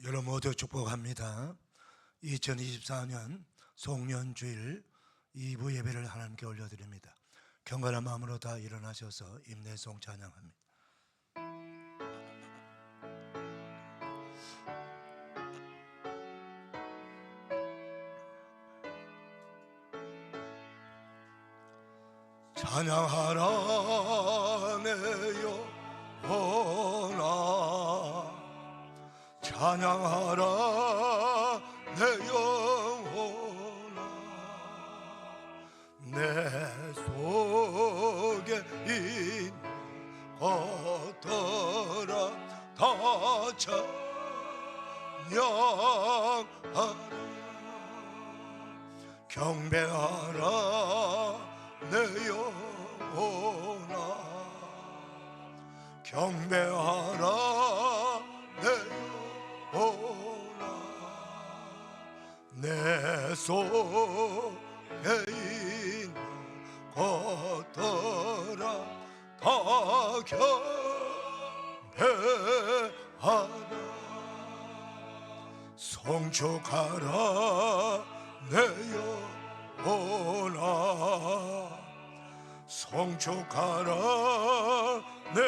여러분 모두 축복합니다. 2024년 송년주일 2부 예배를 하나님께 올려드립니다. 경건한 마음으로 다 일어나셔서 임내송 찬양합니다. 찬양하라 내 영혼아, 찬양하라 내 영혼아, 내 속에 있는 것들아 다 찬양하라. 경배하라 내 영혼아, 경배하라 내 영혼아, 내 속에 있는 것들아 다 경배하라. 송축하라 내 영혼아, 송축하라 내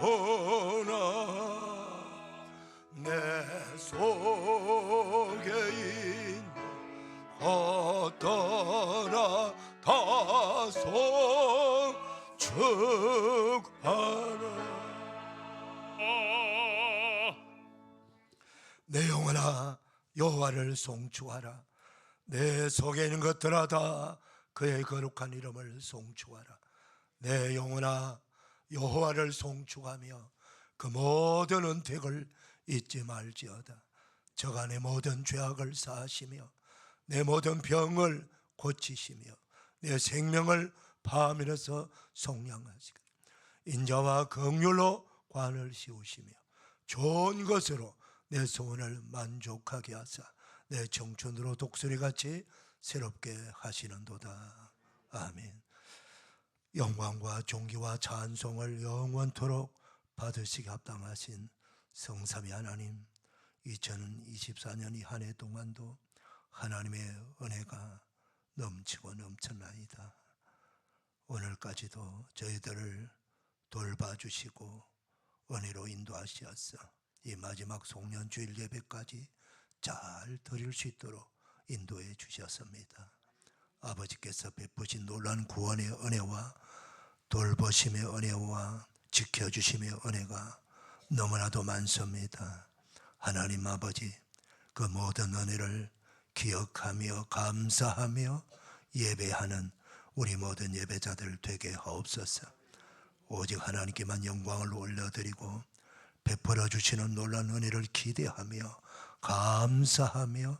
영혼아, 내 속에 있는 것들아 다 송축하라. 내 영혼아 여호와를 송축하라. 내 속에 있는 것들아 다 그의 거룩한 이름을 송축하라. 내 영혼아 여호와를 송축하며 그 모든 은택을 잊지 말지어다. 저가 내 모든 죄악을 사하시며 내 모든 병을 고치시며 내 생명을 밤이라서 속량하시고 인자와 긍휼로 관을 씌우시며 좋은 것으로 내 소원을 만족하게 하사 내 청춘으로 독수리같이 새롭게 하시는도다. 아멘. 영광과 존귀와 찬송을 영원토록 받으시기 합당하신 성삼위 하나님, 2024년 이 한 해 동안도 하나님의 은혜가 넘치고 넘쳐나이다. 오늘까지도 저희들을 돌봐주시고 은혜로 인도하시었어 이 마지막 송년주일 예배까지 잘 드릴 수 있도록 인도해 주셨습니다. 아버지께서 베푸신 놀라운 구원의 은혜와 돌보심의 은혜와 지켜주심의 은혜가 너무나도 많습니다. 하나님 아버지, 그 모든 은혜를 기억하며 감사하며 예배하는 우리 모든 예배자들 되게 하옵소서. 오직 하나님께만 영광을 올려드리고 베풀어 주시는 놀라운 은혜를 기대하며 감사하며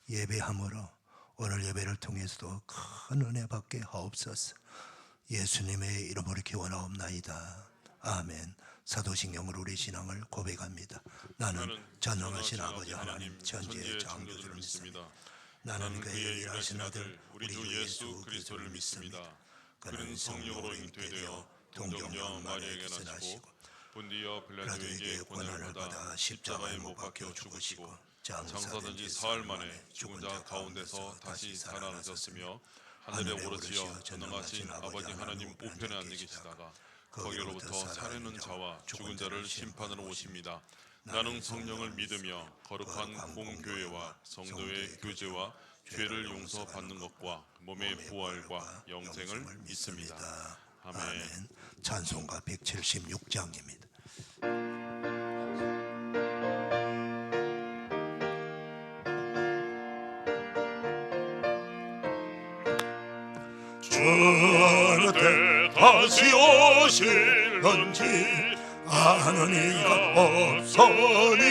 예배함으로 오늘 예배를 통해서도 큰 은혜 받게 하옵소서. 예수님의 이름으로 기원하옵나이다. 아멘. 사도신경으로 우리 신앙을 고백합니다. 나는 전능하신 아버지 하나님 천지의 창조주를 믿습니다. 나는 그의 일하신 아들 우리 주 예수 그리스도를 믿습니다. 그는 성령으로 잉태되어 동정녀 마리아에게 나시고 본디어 빌라도에게 고난을 받아 십자가에 못 박혀 죽으시고 장사된 지 사흘 만에 죽은 자 가운데서 다시 살아나셨으며 하늘에 오르시어 전능하신 아버지 하나님 우편에 앉아 계시다가 거기로부터 살아있는 자와 죽은 자를 심판하러 오십니다. 나는 성령을 믿으며 거룩한 공교회와 성도의 교제와 죄를 용서받는 것과 몸의 부활과 영생을 믿습니다. 아멘. 찬송가 176장입니다. 주는 때 다시 오실런지 아는 이가 없으니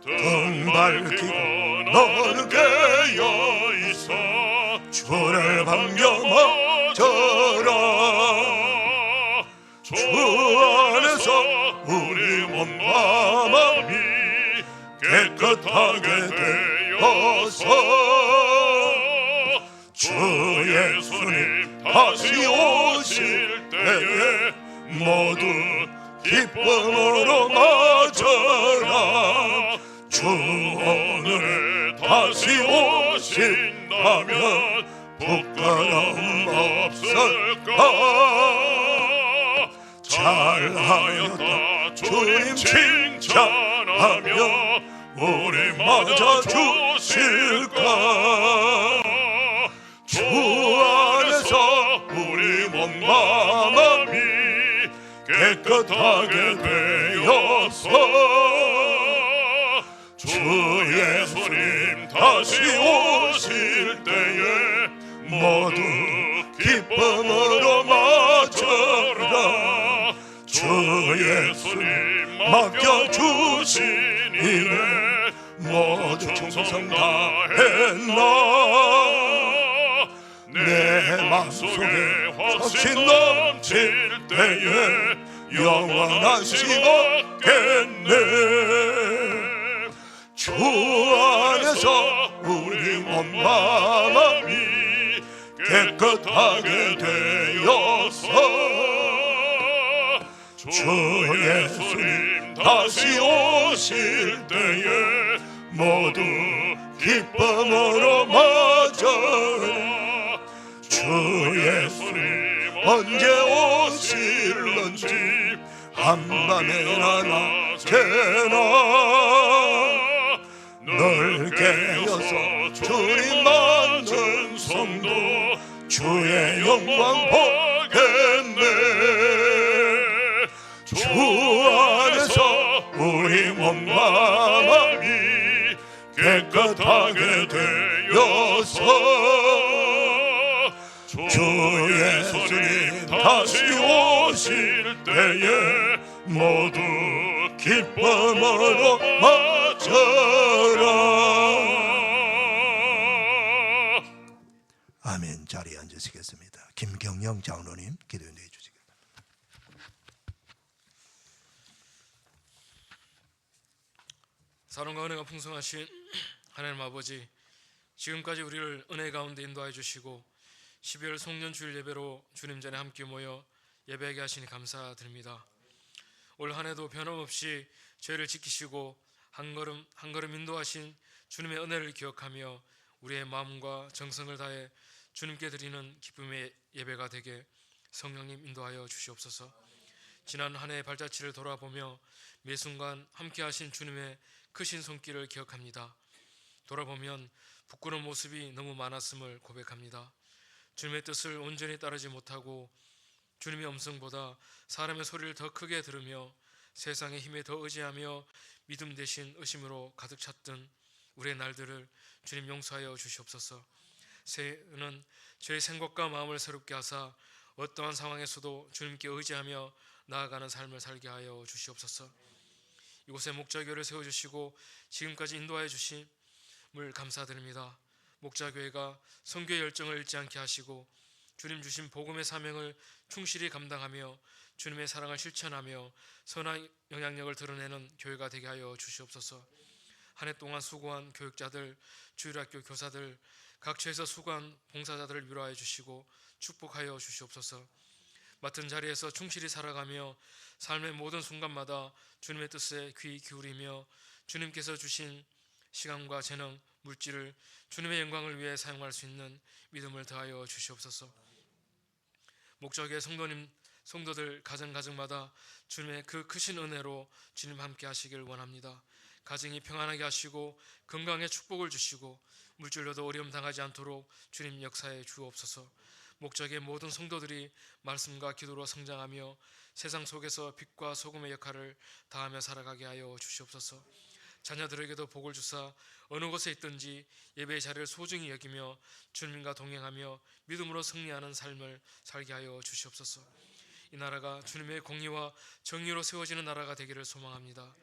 등 밝히고 너는 깨어있어 주를 반겨맞아라. 주 안에서 우리 몸과 마음이 깨끗하게 되어서 주 예수님 다시 오실 때에 모두 기쁨으로 맞아라. 주 오늘에 다시 오신다면 부끄러움 없을까. 잘하였다 주님 칭찬하며 우리 맞아주실까. 주 안에서 우리 몸과 마음이 깨끗하게 되었어. 주 예수님 다시 오실 때에 모두 기쁨으로 맞아라. 주 예수님 맡겨주신 일에 모두 충성 다했나. 내 맘속에 확신 넘칠 때에 영원하시 없겠네. 주 안에서 우리 몸과 마음이 깨끗하게 되었어. 주 예수님 다시 오실 때에 모두 기쁨으로 맞아라. 주 예수님 언제 오실런지 한밤에나 낮에나 늘 깨어서 주님 만든 성도 주의 영광 보겠네. 주 안에서 우리 몸과 마음이 깨끗하게 되어서 주 예수님 다시 오실 때에 모두 기쁨으로 맞아라. 아멘. 자리에 앉으시겠습니다. 김경영 장로님 기도해 주시겠습니다. 사랑과 은혜가 풍성하신 하나님 아버지, 지금까지 우리를 은혜 가운데 인도하여 주시고 12월 송년주일 예배로 주님 전에 함께 모여 예배하게 하시니 감사드립니다. 올 한 해도 변함없이 저희를 지키시고 한 걸음 한 걸음 인도하신 주님의 은혜를 기억하며 우리의 마음과 정성을 다해 주님께 드리는 기쁨의 예배가 되게 성령님 인도하여 주시옵소서. 지난 한 해의 발자취를 돌아보며 매 순간 함께 하신 주님의 크신 손길을 기억합니다. 돌아보면 부끄러운 모습이 너무 많았음을 고백합니다. 주님의 뜻을 온전히 따르지 못하고 주님의 음성보다 사람의 소리를 더 크게 들으며 세상의 힘에 더 의지하며 믿음 대신 의심으로 가득 찼던 우리의 날들을 주님 용서하여 주시옵소서. 새해는 저의 생각과 마음을 새롭게 하사 어떠한 상황에서도 주님께 의지하며 나아가는 삶을 살게 하여 주시옵소서. 이곳에 목자교회를 세워주시고 지금까지 인도하여 주심을 감사드립니다. 목자교회가 선교의 열정을 잃지 않게 하시고 주님 주신 복음의 사명을 충실히 감당하며 주님의 사랑을 실천하며 선한 영향력을 드러내는 교회가 되게 하여 주시옵소서. 한 해 동안 수고한 교육자들, 주일학교 교사들, 각처에서 수고한 봉사자들을 위로하여 주시고 축복하여 주시옵소서. 맡은 자리에서 충실히 살아가며 삶의 모든 순간마다 주님의 뜻에 귀 기울이며 주님께서 주신 시간과 재능, 물질을 주님의 영광을 위해 사용할 수 있는 믿음을 더하여 주시옵소서. 목자교회 성도들 가정마다 주님의 그 크신 은혜로 주님 함께 하시길 원합니다. 가정이 평안하게 하시고 건강에 축복을 주시고 물질로도 어려움 당하지 않도록 주님 역사해 주옵소서. 목자교회 모든 성도들이 말씀과 기도로 성장하며 세상 속에서 빛과 소금의 역할을 다하며 살아가게 하여 주시옵소서. 자녀들에게도 복을 주사 어느 곳에 있든지 예배의 자리를 소중히 여기며 주님과 동행하며 믿음으로 승리하는 삶을 살게 하여 주시옵소서. 이 나라가 주님의 공의와 정의로 세워지는 나라가 되기를 소망합니다.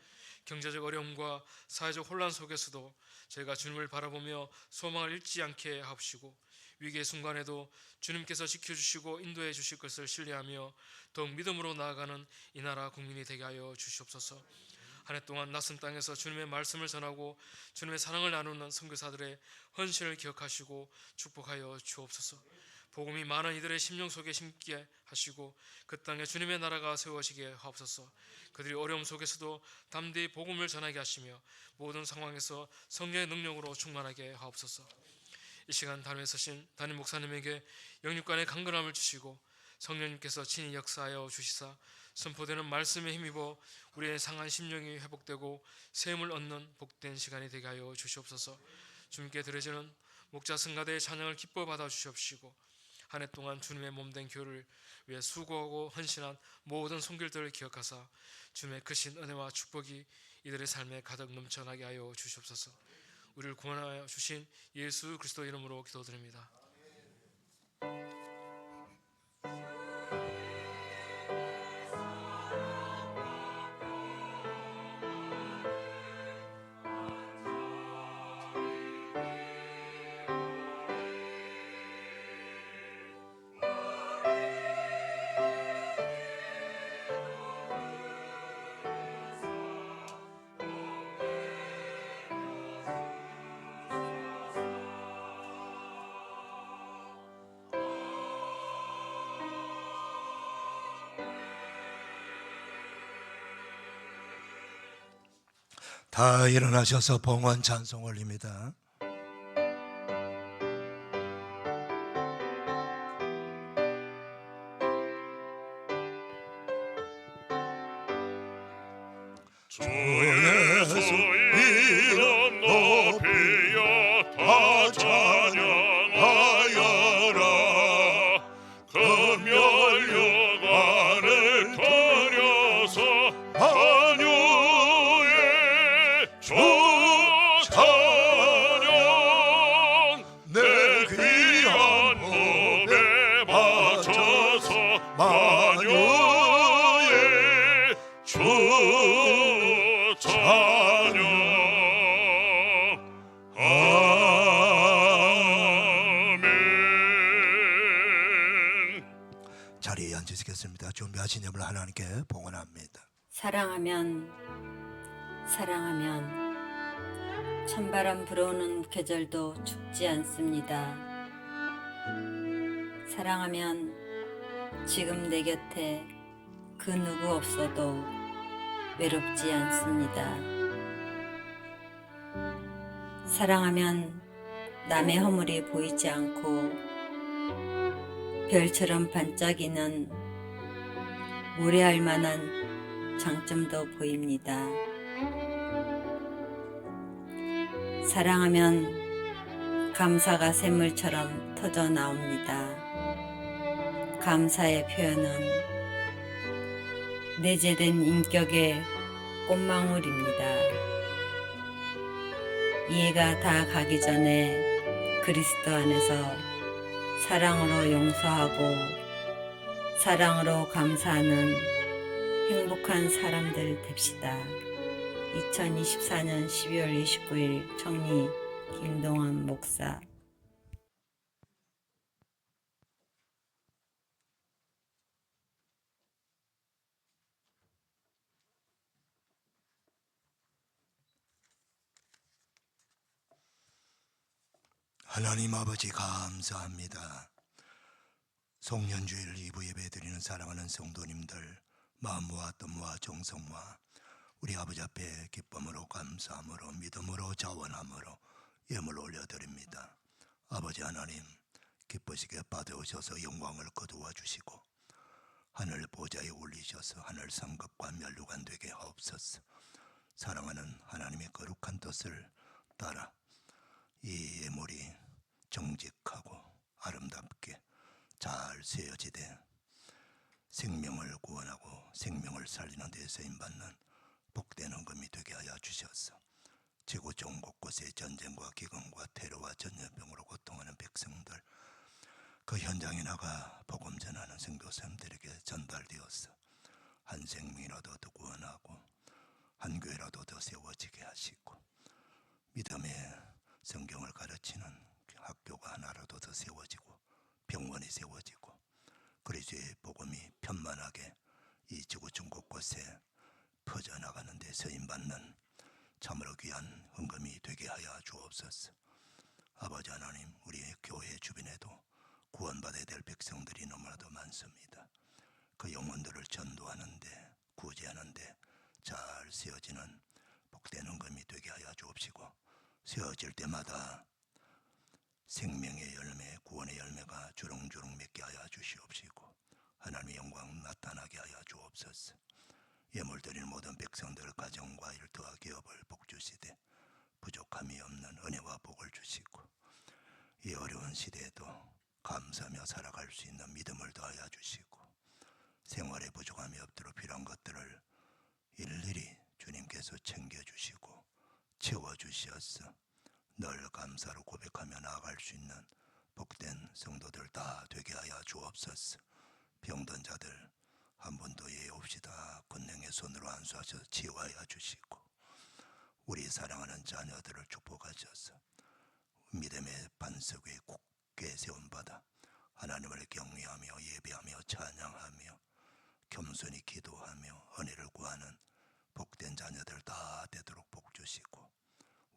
경제적 어려움과 사회적 혼란 속에서도 저희가 주님을 바라보며 소망을 잃지 않게 하옵시고 위기의 순간에도 주님께서 지켜주시고 인도해 주실 것을 신뢰하며 더욱 믿음으로 나아가는 이 나라 국민이 되게 하여 주시옵소서. 한 해 동안 낯선 땅에서 주님의 말씀을 전하고 주님의 사랑을 나누는 선교사들의 헌신을 기억하시고 축복하여 주옵소서. 복음이 많은 이들의 심령 속에 심게 하시고 그 땅에 주님의 나라가 세워지게 하옵소서. 그들이 어려움 속에서도 담대히 복음을 전하게 하시며 모든 상황에서 성령의 능력으로 충만하게 하옵소서. 이 시간 단위에 서신 담임 목사님에게 영육간의 강건함을 주시고 성령님께서 친히 역사하여 주시사 선포되는 말씀에 힘입어 우리의 상한 심령이 회복되고 샘을 얻는 복된 시간이 되게 하여 주시옵소서. 주님께 드려지는 목자 승가대의 찬양을 기뻐 받아 주시옵시고 한 해 동안 주님의 몸된 교회를 위해 수고하고 헌신한 모든 손길들을 기억하사 주님의 크신 은혜와 축복이 이들의 삶에 가득 넘쳐나게 하여 주시옵소서. 우리를 구원하여 주신 예수 그리스도 이름으로 기도드립니다. 다 일어나셔서 봉헌 찬송 올립니다. 주 예수 이름 높이여 다 찬양하여라. 금연력 안을 터려서 한유의 주 찬양 내 귀한 몸에 바쳐서 만유의 주 찬양. 아멘. 자리에 앉으시겠습니다. 준비하신 예물 하나님께 봉헌합니다. 사랑하면 찬바람 불어오는 계절도 춥지 않습니다. 사랑하면 지금 내 곁에 그 누구 없어도 외롭지 않습니다. 사랑하면 남의 허물이 보이지 않고 별처럼 반짝이는 모래알 만한 장점도 보입니다. 사랑하면 감사가 샘물처럼 터져 나옵니다. 감사의 표현은 내재된 인격의 꽃망울입니다. 이해가 다 가기 전에 그리스도 안에서 사랑으로 용서하고 사랑으로 감사하는 행복한 사람들 됩시다. 2024년 12월 29일 청리 김동환 목사. 하나님 아버지 감사합니다. 송년주일 2부 예배 드리는 사랑하는 성도님들 마음과 뜻과 정성과 우리 아버지 앞에 기쁨으로 감사함으로 믿음으로 자원함으로 예물 올려드립니다. 아버지 하나님 기쁘시게 받아오셔서 영광을 거두어 주시고 하늘 보좌에 올리셔서 하늘 상급과 면류관 되게 하옵소서. 사랑하는 하나님의 거룩한 뜻을 따라 이 예물이 정직하고 아름답게 잘 세어지되 생명을 구원하고 생명을 살리는 데 쓰임받는 복된 헌금이 되게 하여 주셔서 지구 전 곳곳에 전쟁과 기근과 테러와 전염병으로 고통하는 백성들 그 현장에 나가 복음 전하는 선교사님들에게 전달되어서 한 생명이라도 더 구원하고 한 교회라도 더 세워지게 하시고 믿음의 성경을 가르치는 학교가 하나라도 더 세워지고 병원이 세워지고 그리스도의 복음이 편만하게 이 지구 전 곳곳에 퍼져나가는 데 쓰임받는 참으로 귀한 헌금이 되게 하여 주옵소서. 아버지 하나님 우리의 교회 주변에도 구원받아야 될 백성들이 너무나도 많습니다. 그 영혼들을 전도하는데 구제하는데 잘 세워지는 복된 헌금이 되게 하여 주옵시고, 세워질 때마다 생명의 열매, 구원의 열매가 주렁주렁 맺게 하여 주시옵시고, 하나님의 영광 나타나게 하여 주옵소서. 예물드리는 모든 백성들 가정과 일터와 기업을 복주시되 부족함이 없는 은혜와 복을 주시고, 이 어려운 시대에도 감사하며 살아갈 수 있는 믿음을 더하여 주시고, 생활에 부족함이 없도록 필요한 것들을 일일이 주님께서 챙겨주시고 채워주시었어 늘 감사로 고백하며 나아갈 수 있는 복된 성도들 다 되게 하여 주옵소서. 병든 자들 한 분도 예외 없이 다 권능의 손으로 안수하셔서 치유하여 주시고, 우리 사랑하는 자녀들을 축복하셔서 믿음의 반석 위에 굳게 세운바다 하나님을 경외하며 예배하며 찬양하며 겸손히 기도하며 은혜를 구하는 복된 자녀들 다 되도록 복 주시고,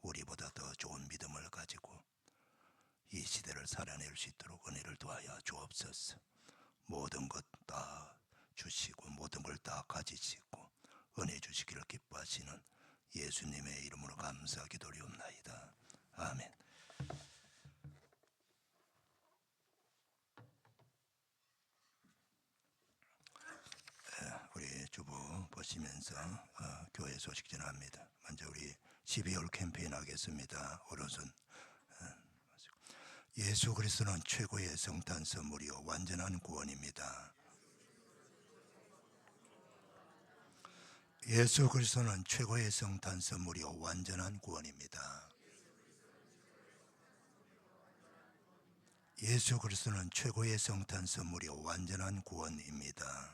우리보다 더 좋은 믿음을 가지고 이 시대를 살아낼 수 있도록 은혜를 도하여 주옵소서. 모든 것 다 주시고 모든 걸 다 가지시고 은혜 주시기를 기뻐하시는 예수님의 이름으로 감사 기도리옵나이다. 아멘. 우리 주보 보시면서 교회 소식 전합니다. 먼저 우리 12월 캠페인 하겠습니다. 오른손. 예수 그리스도는 최고의 성탄 선물이요 완전한 구원입니다. 예수 그리스도는 최고의 성탄 선물이요 완전한 구원입니다. 예수 그리스도는 최고의 성탄 선물이요 완전한 구원입니다.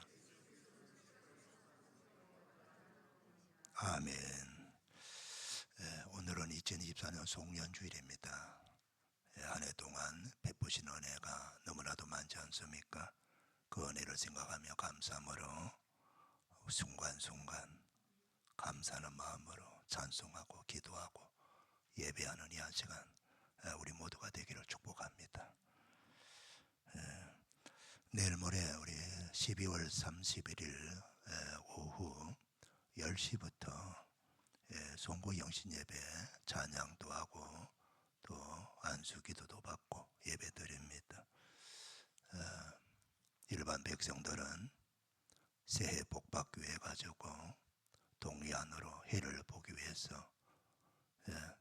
아멘. 오늘은 2024년 송년주일입니다. 한 해 동안 베푸신 은혜가 너무나도 많지 않습니까? 그 은혜를 생각하며 감사함으로 순간순간 감사하는 마음으로 찬송하고 기도하고 예배하는 이 한 시간 우리 모두가 되기를 축복합니다. 내일 모레 우리 12월 31일 오후 10시부터 송구 영신 예배 찬양도 하고 또 안수기도도 받고 예배 드립니다. 일반 백성들은 새해 복 받기 위해 가지고 동해안으로 해를 보기 위해서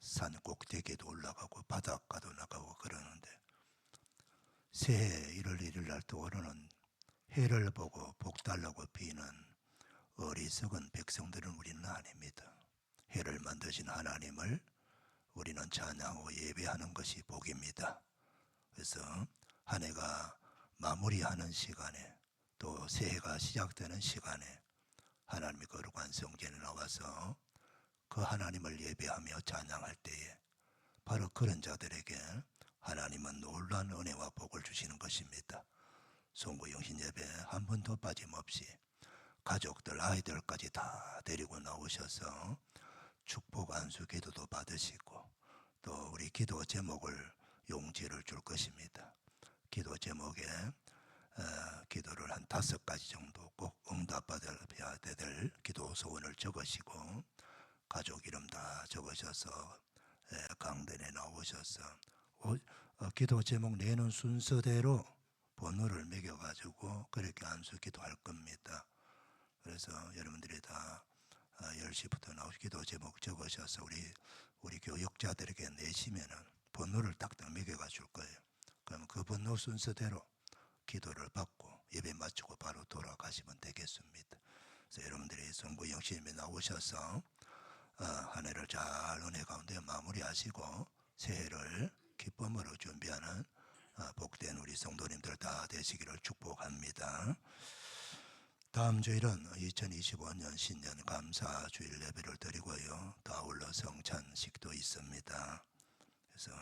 산 꼭대기에도 올라가고 바닷가도 나가고 그러는데, 새해 1월 1일 날 떠오르는 해를 보고 복 달라고 비는 어리석은 백성들은 우리는 아닙니다. 해를 만드신 하나님을 우리는 찬양하고 예배하는 것이 복입니다. 그래서 한 해가 마무리하는 시간에 또 새해가 시작되는 시간에 하나님의 거룩한 성전에 나와서 그 하나님을 예배하며 찬양할 때에 바로 그런 자들에게 하나님은 놀라운 은혜와 복을 주시는 것입니다. 송구 영신 예배 한 번도 빠짐없이 가족들 아이들까지 다 데리고 나오셔서 축복 안수 기도도 받으시고, 또 우리 기도 제목을 용지를 줄 것입니다. 기도 제목에 기도를 한 5가지 정도 꼭 응답받아야 될 기도 소원을 적으시고 가족 이름 다 적으셔서 강단에 나오셔서 기도 제목 내는 순서대로 번호를 매겨가지고 그렇게 안수 기도할 겁니다. 그래서 여러분들이 다 10시부터 나오시 기도 제목 적으셔서 우리 교역자들에게 내시면은 번호를 딱딱 매겨가 줄 거예요. 그럼 그 번호 순서대로 기도를 받고 예배 마치고 바로 돌아가시면 되겠습니다. 그래서 여러분들이 송구 영신에 나오셔서 한 해를 잘 은혜 가운데 마무리하시고 새해를 기쁨으로 준비하는 복된 우리 성도님들 다 되시기를 축복합니다. 다음 주일은 2025년 신년 감사 주일 예배를 드리고요. 아울러 성찬식도 있습니다. 그래서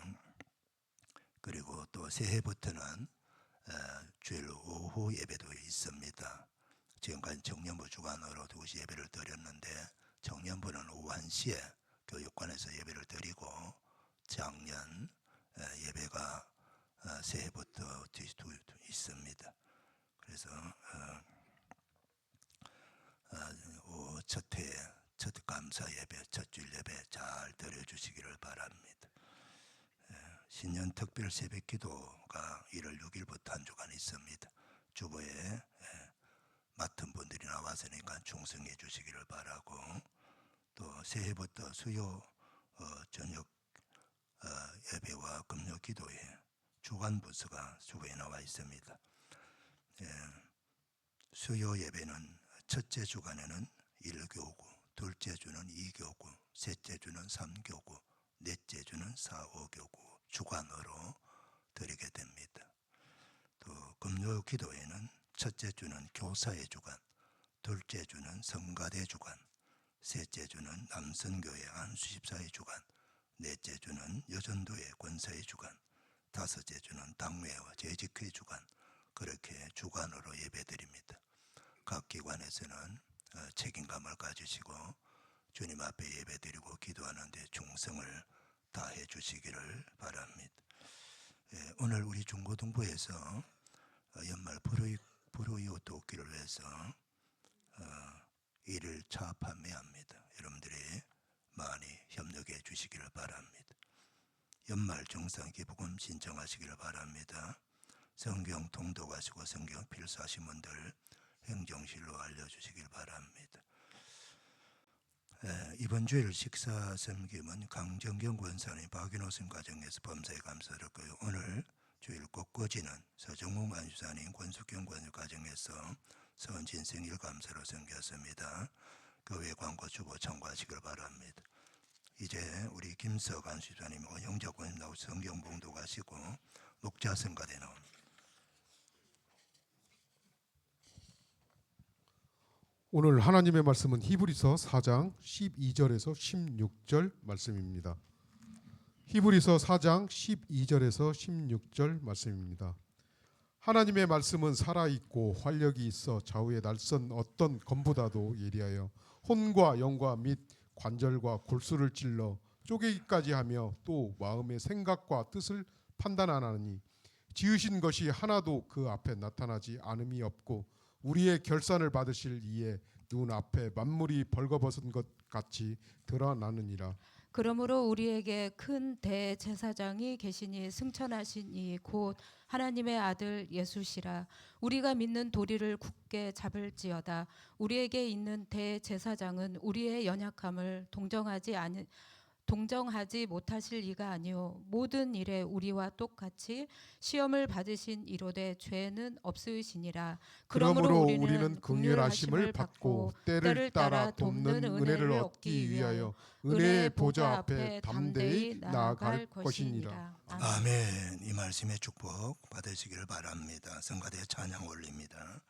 그리고 또 새해부터는 주일 오후 예배도 있습니다. 지금까지 청년부 주관으로 2시 예배를 드렸는데 청년부는 오후 1시에 교육관에서 예배를 드리고 작년 예배가 새해부터 있습니다. 그래서 첫 감사 예배, 첫 주일 예배 잘 드려주시기를 바랍니다. 신년 특별 새벽 기도가 1월 6일부터 한 주간 있습니다. 주보에 맡은 분들이 나와서니까 충성해 주시기를 바라고, 또 새해부터 수요 저녁 예배와 금요 기도에 주간 부서가 주보에 나와 있습니다. 수요 예배는 첫째 주간에는 1교구, 둘째 주는 2교구, 셋째 주는 3교구, 넷째 주는 4, 5교구 주간으로 드리게 됩니다. 또 금요 기도에는 첫째 주는 교사의 주간, 둘째 주는 성가대 주간, 셋째 주는 남선교회 안수집사의 주간, 넷째 주는 여전도의 권사의 주간, 다섯째 주는 당회와 재직회 주간, 그렇게 주간으로 예배드립니다. 각 기관에서는 책임감을 가지시고 주님 앞에 예배드리고 기도하는데 충성을 다해 주시기를 바랍니다. 오늘 우리 중고등부에서 연말 불우이웃 돕기를 위해서 1일차 판매합니다. 여러분들이 많이 협력해 주시기를 바랍니다. 연말 정상 기부금 신청하시기를 바랍니다. 성경 통독하시고 성경 필사하신 분들 행정실로 알려주시길 바랍니다. 이번 주일 식사 섬김은 강정경 권사님, 박인호 선 가정에서 범사에 감사드렸고요. 오늘 주일 꽃꽂이는 서정웅 안수사님, 권숙경 권사 가정에서 서은진생 일감사로 섬겼습니다. 교회 광고 주보 참고하시길 바랍니다. 이제 우리 김석 안수사님, 영자권님 나오고 성경 봉독하시고 목자성가대 나옵니다. 오늘 하나님의 말씀은 히브리서 4장 12절에서 16절 말씀입니다. 히브리서 4장 12절에서 16절 말씀입니다. 하나님의 말씀은 살아있고 활력이 있어 좌우의 날선 어떤 검보다도 예리하여 혼과 영과 및 관절과 골수를 찔러 쪼개기까지 하며 또 마음의 생각과 뜻을 판단하나니 지으신 것이 하나도 그 앞에 나타나지 않음이 없고 우리의 결산을 받으실 이에 눈 앞에 만물이 벌거벗은 것 같이 드러나느니라. 그러므로 우리에게 큰 대제사장이 계시니 승천하신 이 곧 하나님의 아들 예수시라. 우리가 믿는 도리를 굳게 잡을지어다. 우리에게 있는 대제사장은 우리의 연약함을 동정하지 못하실 이가 아니요 모든 일에 우리와 똑같이 시험을 받으신 이로되 죄는 없으시니라. 그러므로 우리는 긍휼하심을 받고 때를 따라 돕는 은혜를 얻기 위하여 은혜의 보좌 앞에 담대히 나아갈 것이니라. 아멘. 이 말씀의 축복 받으시기를 바랍니다. 성가대 찬양 올립니다.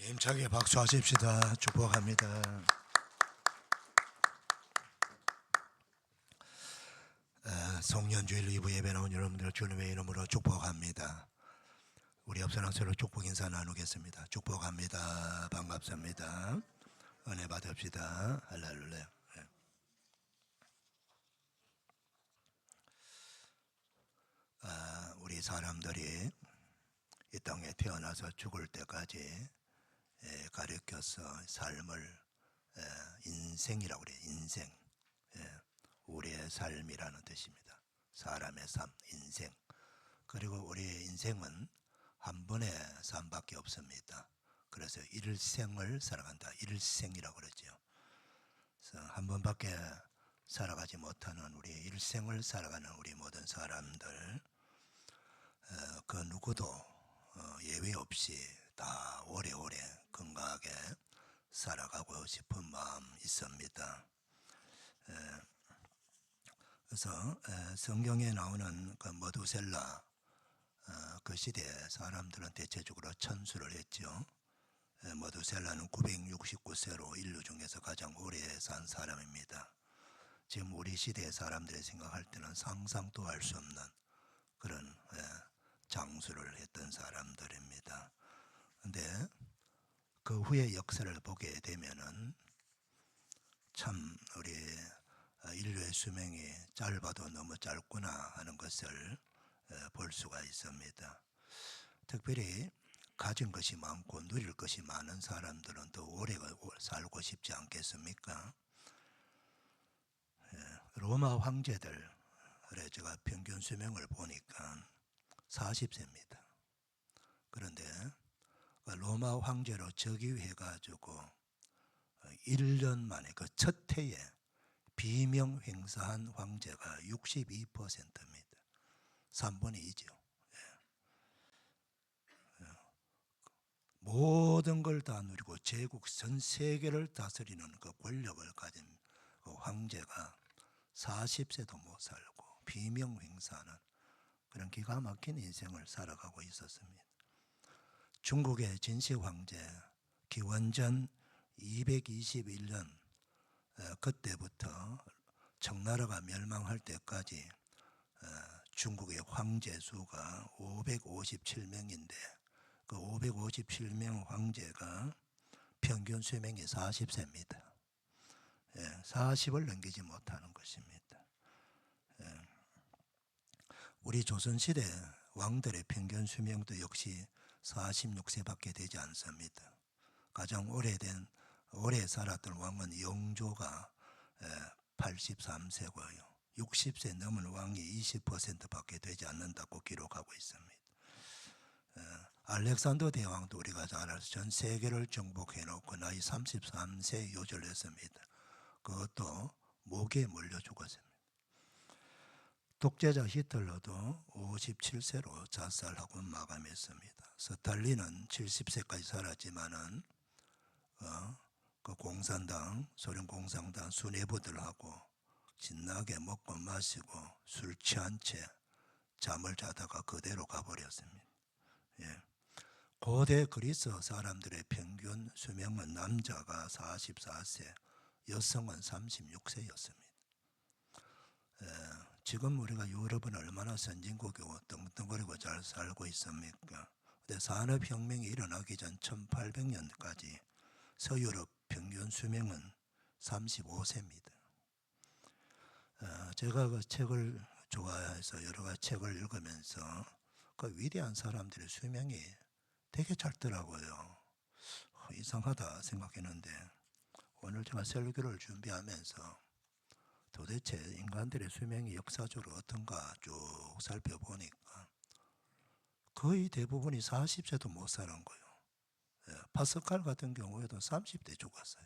힘차게 박수하십시다. 축복합니다. 송년주일 2부 예배 나온 여러분들 주님의 이름으로 축복합니다. 우리 옆사람 서로 축복 인사 나누겠습니다. 축복합니다. 반갑습니다. 은혜 받읍시다. 할렐루야. 우리 사람들이 이 땅에 태어나서 죽을 때까지 가르쳐서 삶을 인생이라고 그래요. 인생. 우리의 삶이라는 뜻입니다. 사람의 삶, 인생. 그리고 우리의 인생은 한 번의 삶밖에 없습니다. 그래서 일생을 살아간다. 일생이라고 그러죠. 그래서 한 번밖에 살아가지 못하는 우리 일생을 살아가는 우리 모든 사람들, 그 누구도 예외 없이 다 오래오래 건강하게 살아가고 싶은 마음 있습니다. 그래서 성경에 나오는 그 머두셀라 그 시대 사람들은 대체적으로 천수를 했죠. 머두셀라는 969세로 인류 중에서 가장 오래 산 사람입니다. 지금 우리 시대 사람들이 생각할 때는 상상도 할 수 없는 그런 장수를 했던 사람들입니다. 그런데 그 후의 역사를 보게 되면은 참 우리 인류의 수명이 짧아도 너무 짧구나 하는 것을 볼 수가 있습니다. 특별히 가진 것이 많고 누릴 것이 많은 사람들은 더 오래 살고 싶지 않겠습니까? 로마 황제들의 제가 평균 수명을 보니까 40세입니다. 그런데 로마 황제로 즉위해가지고 1년 만에 그 첫 해에 비명 행사한 황제가 62%입니다. 3분의 2죠. 모든 걸 다 누리고 제국 전 세계를 다스리는 그 권력을 가진 그 황제가 40세도 못 살고 비명 행사하는 그런 기가 막힌 인생을 살아가고 있었습니다. 중국의 진시 황제 기원전 221년 그때부터 청나라가 멸망할 때까지 중국의 황제 수가 557명인데 그 557명 황제가 평균 수명이 40세입니다. 40을 넘기지 못하는 것입니다. 우리 조선시대 왕들의 평균 수명도 역시 46세밖에 되지 않습니다. 가장 오래 살았던 왕은 영조가 83세고요. 60세 넘은 왕이 20%밖에 되지 않는다고 기록하고 있습니다. 알렉산더 대왕도 우리가 잘 알아서 전 세계를 정복해놓고 나이 33세에 요절했습니다. 그것도 목에 몰려 죽었습니다. 독재자 히틀러도 57세로 자살하고 마감했습니다. 스탈린은 70세까지 살았지만은 그 공산당, 소련 공산당 수뇌부들하고 신나게 먹고 마시고 술 취한 채 잠을 자다가 그대로 가버렸습니다. 고대 그리스 사람들의 평균 수명은 남자가 44세, 여성은 36세였습니다. 지금 우리가 유럽은 얼마나 선진국이고 떵떵거리고 잘 살고 있습니까? 근데 산업혁명이 일어나기 전 1800년까지 서유럽 평균 수명은 35세입니다. 제가 그 책을 좋아해서 여러 가지 책을 읽으면서 그 위대한 사람들의 수명이 되게 짧더라고요. 이상하다 생각했는데 오늘 제가 설교를 준비하면서 도대체 인간들의 수명이 역사적으로 어떤가 쭉 살펴보니까 거의 대부분이 40세도 못 사는 거예요. 파스칼 같은 경우에도 30대 죽었어요.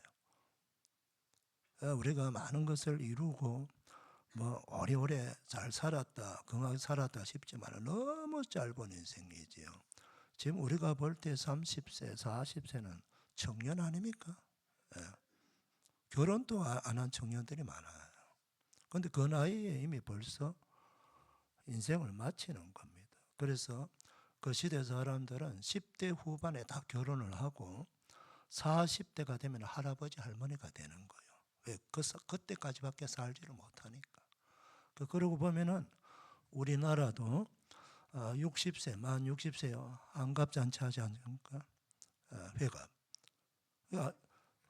우리가 많은 것을 이루고 뭐 오래오래 잘 살았다, 건강하게 살았다 싶지만 너무 짧은 인생이지요. 지금 우리가 볼 때 30세, 40세는 청년 아닙니까? 결혼도 안 한 청년들이 많아요. 그런데 그 나이에 이미 벌써 인생을 마치는 겁니다. 그래서 그 시대 사람들은 10대 후반에 다 결혼을 하고 40대가 되면 할아버지 할머니가 되는 거예요. 왜? 그때까지밖에 살지를 못하니까. 그러고 보면은 우리나라도 60세, 만 60세요. 환갑잔치 하지 않습니까? 회갑. 그러니까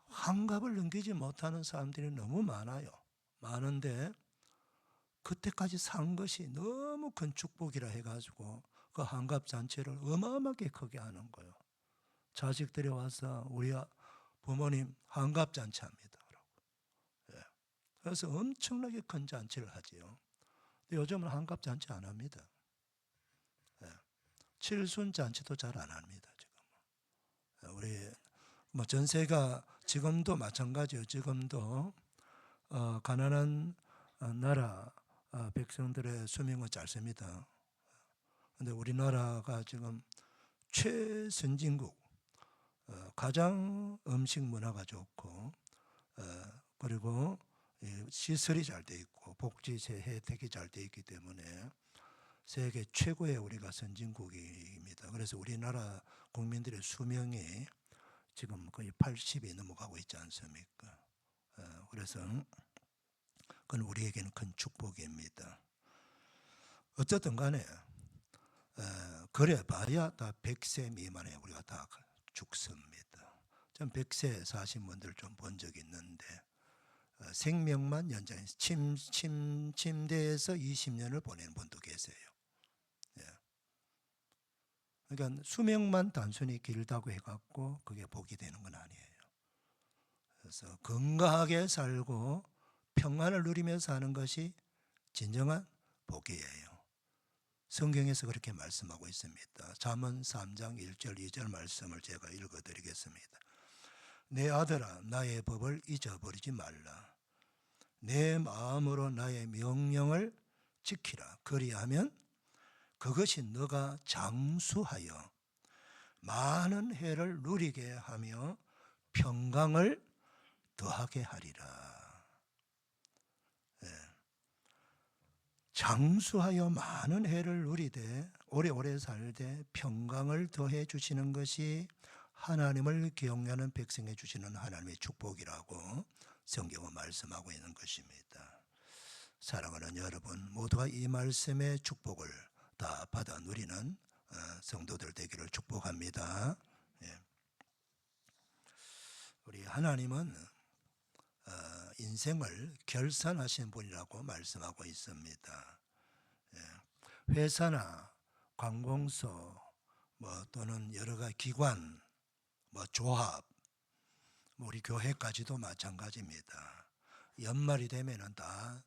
환갑을 넘기지 못하는 사람들이 너무 많아요. 많은데 그때까지 산 것이 너무 큰 축복이라 해가지고 그 환갑잔치를 어마어마하게 크게 하는 거예요. 자식들이 와서 우리 부모님 환갑잔치 합니다. 예. 그래서 엄청나게 큰 잔치를 하지요. 근데 요즘은 환갑잔치 안 합니다. 예. 칠순잔치도 잘 안 합니다. 지금 우리 뭐 전세가 지금도 마찬가지예요. 지금도 가난한 나라 백성들의 수명은 짧습니다. 그런데 우리나라가 지금 최선진국, 가장 음식 문화가 좋고 그리고 시설이 잘 돼 있고 복지세 혜택이 잘 돼 있기 때문에 세계 최고의 우리가 선진국입니다. 그래서 우리나라 국민들의 수명이 지금 거의 80이 넘어가고 있지 않습니까? 그래서 그건 우리에게는 큰 축복입니다. 어쨌든 간에 그래 봐야 다 100세 미만에 우리가 다 죽습니다. 전 100세 사신 분들 좀 본 적 있는데 생명만 연장해 침대에서 20년을 보내는 분도 계세요. 예. 그러니까 수명만 단순히 길다고 해갖고 그게 복이 되는 건 아니에요. 그래서 건강하게 살고 평안을 누리며 사는 것이 진정한 복이에요. 성경에서 그렇게 말씀하고 있습니다. 잠언 3장 1절 2절 말씀을 제가 읽어드리겠습니다. 내 아들아 나의 법을 잊어버리지 말라. 내 마음으로 나의 명령을 지키라. 그리하면 그것이 너가 장수하여 많은 해를 누리게 하며 평강을 더하게 하리라. 예. 장수하여 많은 해를 누리되 오래오래 살되 평강을 더해 주시는 것이 하나님을 경외하는 백성에 주시는 하나님의 축복이라고 성경은 말씀하고 있는 것입니다. 사랑하는 여러분, 모두가 이 말씀의 축복을 다 받아 누리는 성도들 되기를 축복합니다. 예. 우리 하나님은 인생을 결산하신 분이라고 말씀하고 있습니다. 예. 회사나 관공서 또는 여러 가지 기관, 조합, 우리 교회까지도 마찬가지입니다. 연말이 되면은 다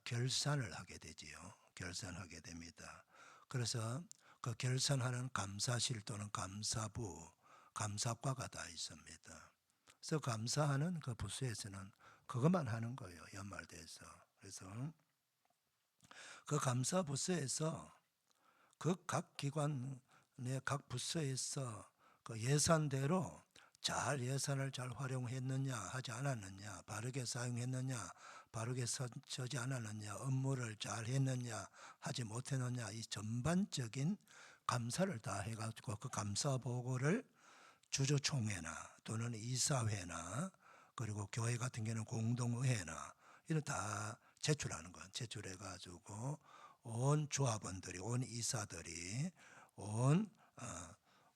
결산을 하게 되지요. 결산하게 됩니다. 그래서 그 결산하는 감사실 또는 감사부, 감사과가 다 있습니다. 그래서 감사하는 그 부서에서는 그것만 하는 거예요. 연말돼서. 그래서 그 감사 부서에서 그 각 기관의 각 부서에서 그 예산대로 잘 예산을 잘 활용했느냐 하지 않았느냐, 바르게 사용했느냐 바르게 쓰지 않았느냐, 업무를 잘 했느냐 하지 못했느냐, 이 전반적인 감사를 다 해가지고 그 감사 보고를 주주총회나 또는 이사회나 그리고 교회 같은 경우는 공동의회나 이런 다 제출하는 건 제출해가지고 온 조합원들이, 온 이사들이, 온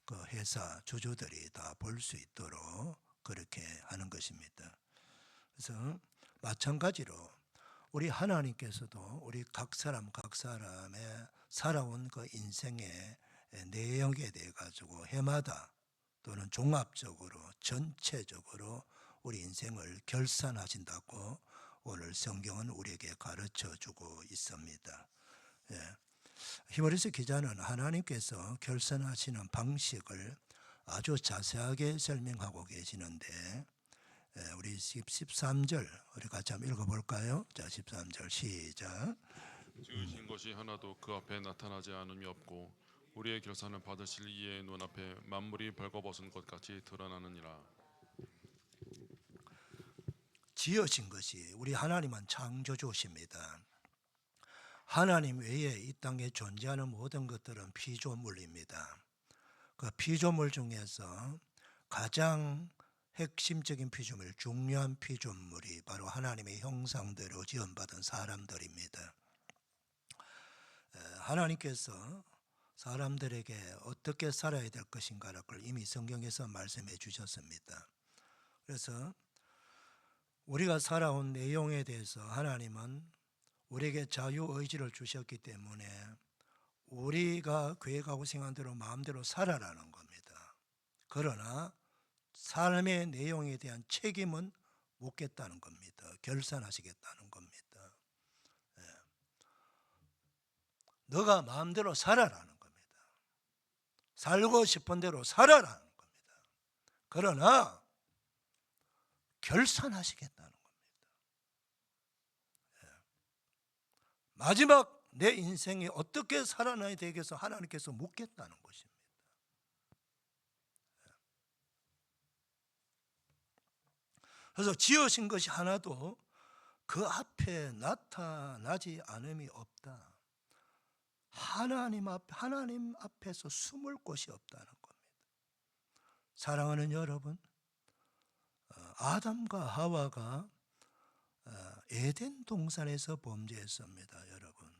그 회사 주주들이 다 볼 수 있도록 그렇게 하는 것입니다. 그래서 마찬가지로 우리 하나님께서도 우리 각 사람의 살아온 그 인생의 내용에 대해 가지고 해마다 또는 종합적으로 전체적으로 우리 인생을 결산하신다고 오늘 성경은 우리에게 가르쳐 주고 있습니다. 예. 히브리서 기자는 하나님께서 결산하시는 방식을 아주 자세하게 설명하고 계시는데 우리 13절 우리 같이 한번 읽어볼까요? 자, 13절 시작. 지으신 것이 하나도 그 앞에 나타나지 않음이 없고 우리의 결산을 받으실 이의 눈앞에 만물이 벌거벗은 것 같이 드러나느니라. 지으신 것이 우리 하나님은 창조주십니다. 하나님 외에 이 땅에 존재하는 모든 것들은 피조물입니다. 그 피조물 중에서 가장 핵심적인 피조물, 중요한 피조물이 바로 하나님의 형상대로 지음받은 사람들입니다. 하나님께서 사람들에게 어떻게 살아야 될 것인가를 이미 성경에서 말씀해 주셨습니다. 그래서 우리가 살아온 내용에 대해서 하나님은 우리에게 자유의지를 주셨기 때문에 우리가 계획하고 생각한 대로 마음대로 살아라는 겁니다. 그러나 삶의 내용에 대한 책임은 묻겠다는 겁니다. 결산하시겠다는 겁니다. 너가 마음대로 살아라는 겁니다. 살고 싶은 대로 살아라는 겁니다. 그러나 결산하시겠다는 겁니다. 마지막 내 인생이 어떻게 살아나야 되겠어 하나님께서 묻겠다는 것입니다. 그래서 지으신 것이 하나도 그 앞에 나타나지 않음이 없다. 하나님 앞에서 숨을 곳이 없다는 겁니다. 사랑하는 여러분, 아담과 하와가 에덴 동산에서 범죄했습니다. 여러분,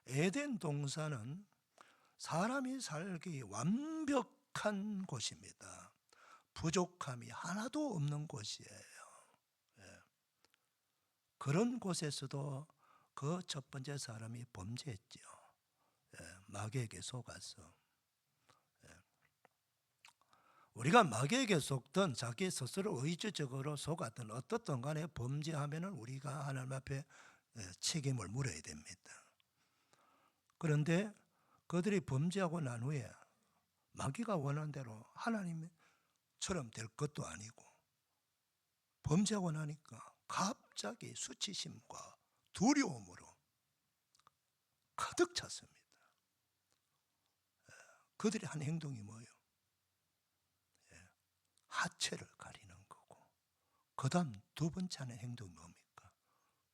에덴 동산은 사람이 살기 완벽한 곳입니다. 부족함이 하나도 없는 곳이에요. 그런 곳에서도 그 첫 번째 사람이 범죄했죠. 마귀에게 속아서. 우리가 마귀에게 속든 자기 스스로 의지적으로 속았든 어떻든 간에 범죄하면은 우리가 하나님 앞에 책임을 물어야 됩니다. 그런데 그들이 범죄하고 난 후에 마귀가 원하는 대로 하나님처럼 될 것도 아니고 범죄하고 나니까 갑자기 수치심과 두려움으로 가득 찼습니다. 그들이 한 행동이 뭐예요? 하체를 가리는 거고, 그 다음 두 번째 하는 행동이 뭡니까?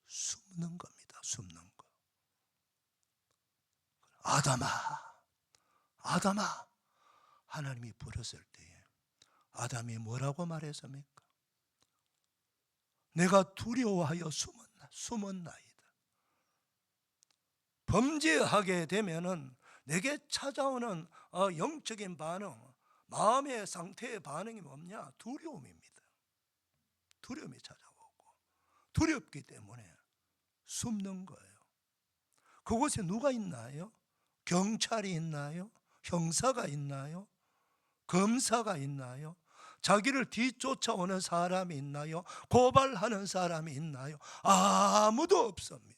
숨는 겁니다. 숨는 거. 아담아, 아담아, 하나님이 부르실 때에 아담이 뭐라고 말했습니까? 내가 두려워하여 숨었나이다. 범죄하게 되면은 내게 찾아오는 영적인 반응, 마음의 상태의 반응이 뭐냐? 두려움입니다. 두려움이 찾아오고, 두렵기 때문에 숨는 거예요. 그곳에 누가 있나요? 경찰이 있나요? 형사가 있나요? 검사가 있나요? 자기를 뒤쫓아오는 사람이 있나요? 고발하는 사람이 있나요? 아무도 없습니다.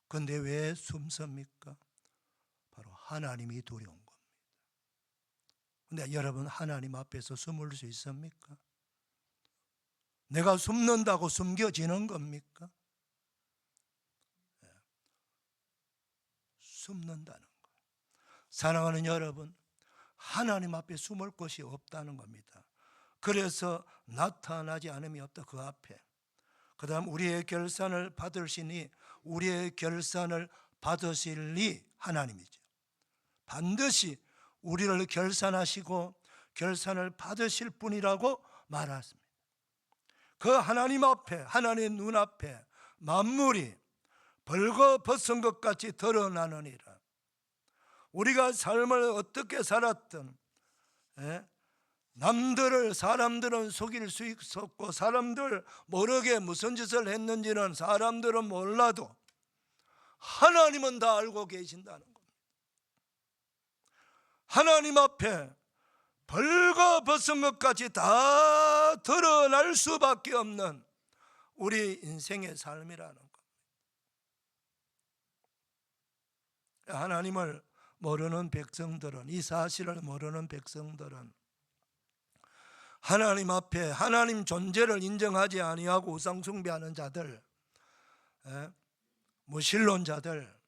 그런데 왜 숨습니까? 바로 하나님이 두려운 겁니다. 그런데 여러분, 하나님 앞에서 숨을 수 있습니까? 내가 숨는다고 숨겨지는 겁니까? 숨는다는 거예요. 사랑하는 여러분, 하나님 앞에 숨을 곳이 없다는 겁니다. 그래서 나타나지 않음이 없다. 그 앞에. 그 다음 우리의 결산을 받으시니, 우리의 결산을 받으실리 하나님이죠. 반드시 우리를 결산하시고 결산을 받으실 분이라고 말했습니다. 그 하나님 앞에, 하나님의 눈앞에 만물이 벌거벗은 것 같이 드러나느니라. 우리가 삶을 어떻게 살았든 사람들은 속일 수 있었고, 사람들 모르게 무슨 짓을 했는지는 사람들은 몰라도 하나님은 다 알고 계신다는 겁니다. 하나님 앞에 벌거벗은 것까지 다 드러날 수밖에 없는 우리 인생의 삶이라는 겁니다. 하나님을 모르는 백성들은, 이 사실을 모르는 백성들은 하나님 앞에 하나님 존재를 인정하지 아니하고 우상 숭배하는 자들, 무신론자들,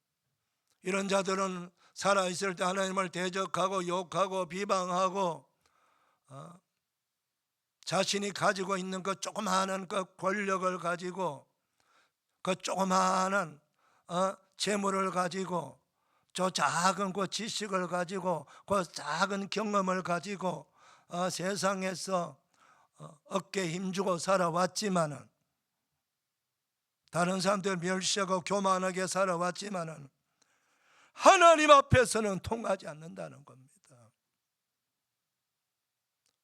이런 자들은 살아있을 때 하나님을 대적하고 욕하고 비방하고 자신이 가지고 있는 그 조그마한 그 권력을 가지고, 그 조그마한 재물을 가지고, 저 작은 그 지식을 가지고, 그 작은 경험을 가지고 세상에서 어깨에 힘주고 살아왔지만은, 다른 사람들 멸시하고 교만하게 살아왔지만은 하나님 앞에서는 통하지 않는다는 겁니다.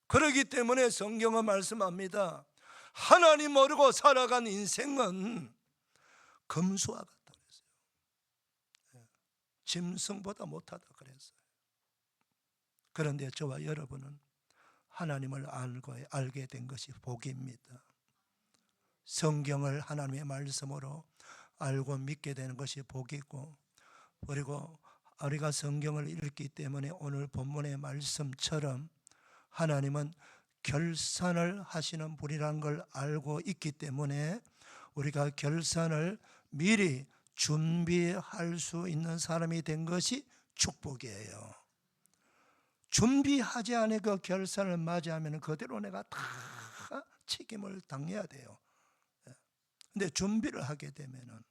그렇기 때문에 성경은 말씀합니다. 하나님 모르고 살아간 인생은 금수와 같다 그랬어요. 짐승보다 못하다 그랬어요. 그런데 저와 여러분은 하나님을 알게 된 것이 복입니다. 성경을 하나님의 말씀으로 알고 믿게 되는 것이 복이고, 그리고 우리가 성경을 읽기 때문에 오늘 본문의 말씀처럼 하나님은 결산을 하시는 분이라는 걸 알고 있기 때문에 우리가 결산을 미리 준비할 수 있는 사람이 된 것이 축복이에요. 준비하지 않은 그 결산을 맞이하면 그대로 내가 다 책임을 당해야 돼요. 근데 준비를 하게 되면은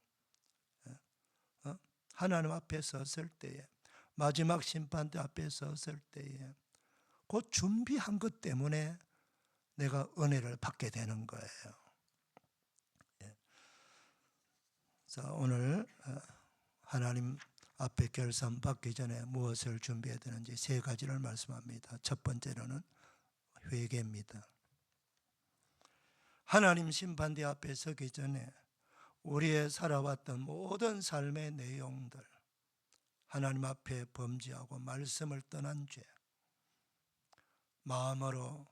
하나님 앞에 섰을 때에, 마지막 심판대 앞에 섰을 때에 그 준비한 것 때문에 내가 은혜를 받게 되는 거예요. 자, 오늘 하나님 앞에 결산 받기 전에 무엇을 준비해야 되는지 세 가지를 말씀합니다. 첫 번째로는 회개입니다. 하나님 심판대 앞에 서기 전에 우리의 살아왔던 모든 삶의 내용들, 하나님 앞에 범죄하고 말씀을 떠난 죄, 마음으로,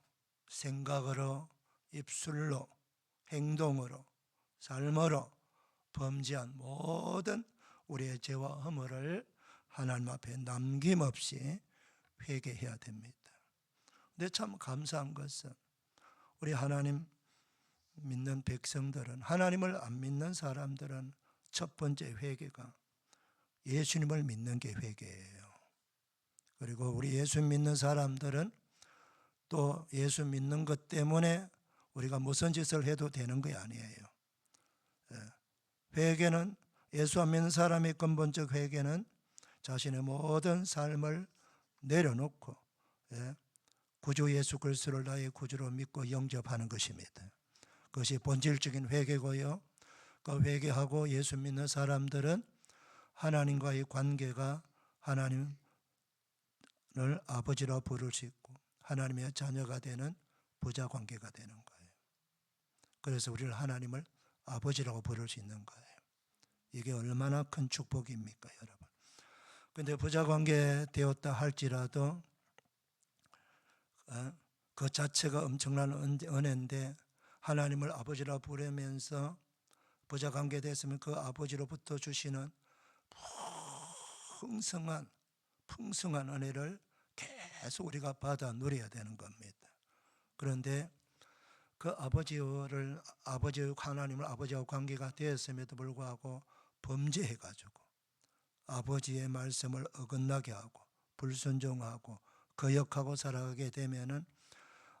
생각으로, 입술로, 행동으로, 삶으로 범죄한 모든 우리의 죄와 허물을 하나님 앞에 남김없이 회개해야 됩니다. 근데 참 감사한 것은 우리 하나님 믿는 백성들은, 하나님을 안 믿는 사람들은 첫 번째 회개가 예수님을 믿는 게 회개예요. 그리고 우리 예수 믿는 사람들은 또 예수 믿는 것 때문에 우리가 무슨 짓을 해도 되는 게 아니에요. 회개는, 예수 안 믿는 사람의 근본적 회개는 자신의 모든 삶을 내려놓고 구주 예수 그리스도를 나의 구주로 믿고 영접하는 것입니다. 그것이 본질적인 회개고요. 그 회개하고 예수 믿는 사람들은 하나님과의 관계가 하나님을 아버지라 부를 수 있고 하나님의 자녀가 되는 부자 관계가 되는 거예요. 그래서 우리를 하나님을 아버지라고 부를 수 있는 거예요. 이게 얼마나 큰 축복입니까, 여러분? 그런데 부자 관계 되었다 할지라도 그 자체가 엄청난 은혜인데, 하나님을 아버지라 부르면서 부자 관계 됐으면 그 아버지로부터 주시는 풍성한 은혜를 계속 우리가 받아 누려야 되는 겁니다. 그런데 그 하나님을 아버지와 관계가 되었음에도 불구하고 범죄해가지고 아버지의 말씀을 어긋나게 하고 불순종하고 거역하고 살아가게 되면은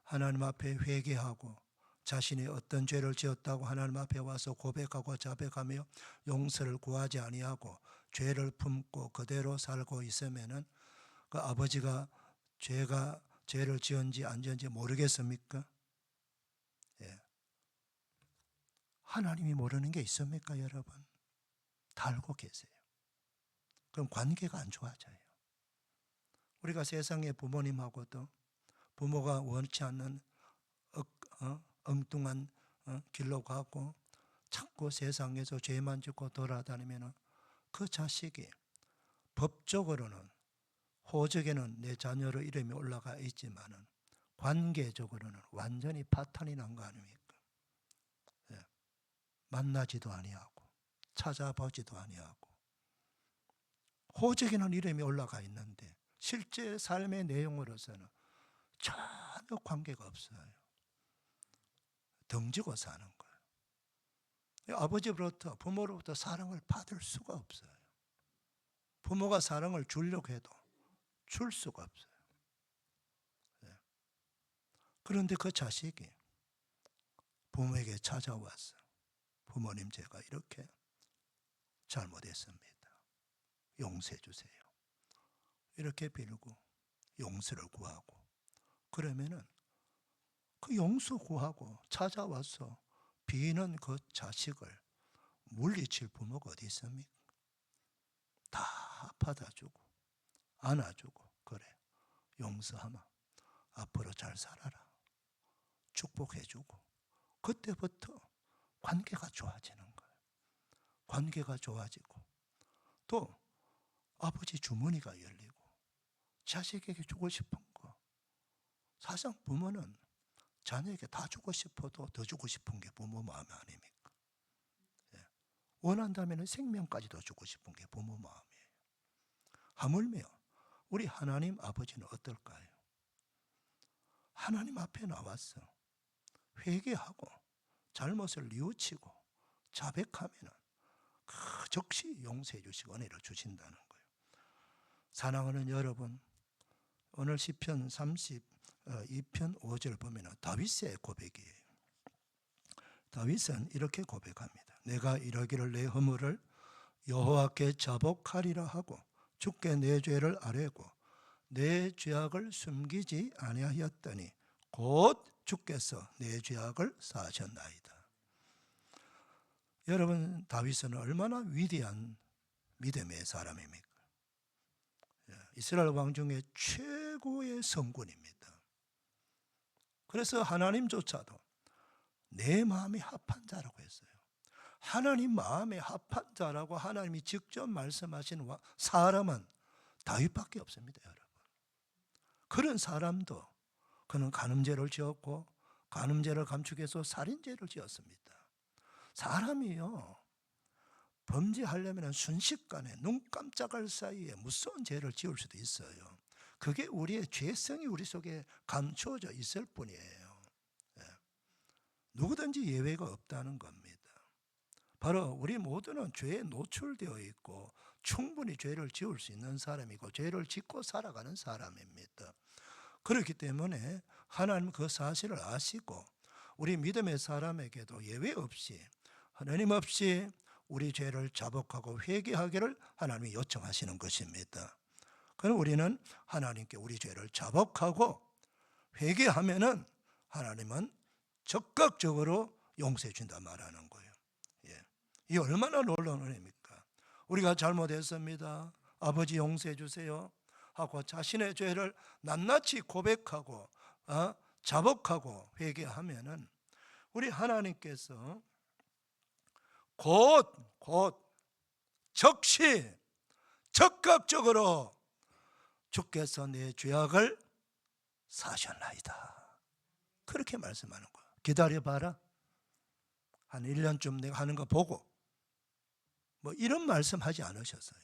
하나님 앞에 회개하고 자신이 어떤 죄를 지었다고 하나님 앞에 와서 고백하고 자백하며 용서를 구하지 아니하고 죄를 품고 그대로 살고 있으면은 그 아버지가 죄를 지은지 안 지은지 모르겠습니까? 예. 하나님이 모르는 게 있습니까, 여러분? 다 알고 계세요. 그럼 관계가 안 좋아져요. 우리가 세상의 부모님하고도 부모가 원치 않는 엉뚱한 길로 가고 자꾸 세상에서 죄만 짓고 돌아다니면 그 자식이 법적으로는, 호적에는 내 자녀로 이름이 올라가 있지만은 관계적으로는 완전히 파탄이 난 거 아닙니까? 예. 만나지도 아니하고 찾아보지도 아니하고 호적에는 이름이 올라가 있는데 실제 삶의 내용으로서는 전혀 관계가 없어요. 덩지고 사는 거예요. 아버지로부터, 부모로부터 사랑을 받을 수가 없어요. 부모가 사랑을 주려고 해도 줄 수가 없어요. 그런데 그 자식이 부모에게 찾아와서 부모님, 제가 이렇게 잘못했습니다. 용서해 주세요. 이렇게 빌고 용서를 구하고 그러면은 그 용서 구하고 찾아와서 비는 그 자식을 물리칠 부모가 어디 있습니까? 다 받아주고 안아주고 그래 용서하마 앞으로 잘 살아라 축복해주고 그때부터 관계가 좋아지는 거예요. 관계가 좋아지고 또 아버지 주머니가 열리고 자식에게 주고 싶은 거 사실상 부모는 자녀에게 다 주고 싶어도 더 주고 싶은 게 부모 마음 아닙니까? 예. 원한다면 생명까지도 주고 싶은 게 부모 마음이에요. 하물며 우리 하나님 아버지는 어떨까요? 하나님 앞에 나와서 회개하고 잘못을 뉘우치고 자백하면 그 즉시 용서해 주시고 은혜를 주신다는 거예요. 사랑하는 여러분, 오늘 시편 32편 5절 보면 다윗의 고백이에요. 다윗은 이렇게 고백합니다. 내가 이러기를 내 허물을 여호와께 자복하리라 하고 주께 내 죄를 아뢰고 내 죄악을 숨기지 아니하였더니 곧 주께서 내 죄악을 사하셨나이다. 여러분, 다윗은 얼마나 위대한 믿음의 사람입니까? 이스라엘 왕 중에 최고의 성군입니다. 그래서 하나님조차도 내 마음에 합한 자라고 했어요. 하나님 마음에 합한 자라고 하나님이 직접 말씀하신 사람은 다윗밖에 없습니다, 여러분. 그런 사람도 그는 간음죄를 지었고 간음죄를 감축해서 살인죄를 지었습니다. 사람이요 범죄하려면 순식간에 눈 깜짝할 사이에 무서운 죄를 지을 수도 있어요. 그게 우리의 죄성이 우리 속에 감추어져 있을 뿐이에요. 누구든지 예외가 없다는 겁니다. 바로 우리 모두는 죄에 노출되어 있고 충분히 죄를 지을 수 있는 사람이고 죄를 짓고 살아가는 사람입니다. 그렇기 때문에 하나님 그 사실을 아시고 우리 믿음의 사람에게도 예외 없이 하나님 없이 우리 죄를 자복하고 회개하기를 하나님이 요청하시는 것입니다. 그럼 우리는 하나님께 우리 죄를 자복하고 회개하면은 하나님은 적극적으로 용서해 준다 말하는 거예요. 이 얼마나 놀라운 은혜입니까? 우리가 잘못했습니다. 아버지 용서해 주세요 하고 자신의 죄를 낱낱이 고백하고 자복하고 회개하면은 우리 하나님께서 곧 즉시 적극적으로 주께서 내 죄악을 사하셨나이다. 그렇게 말씀하는 거예요. 기다려봐라. 한 1년쯤 내가 하는 거 보고 뭐 이런 말씀하지 않으셨어요.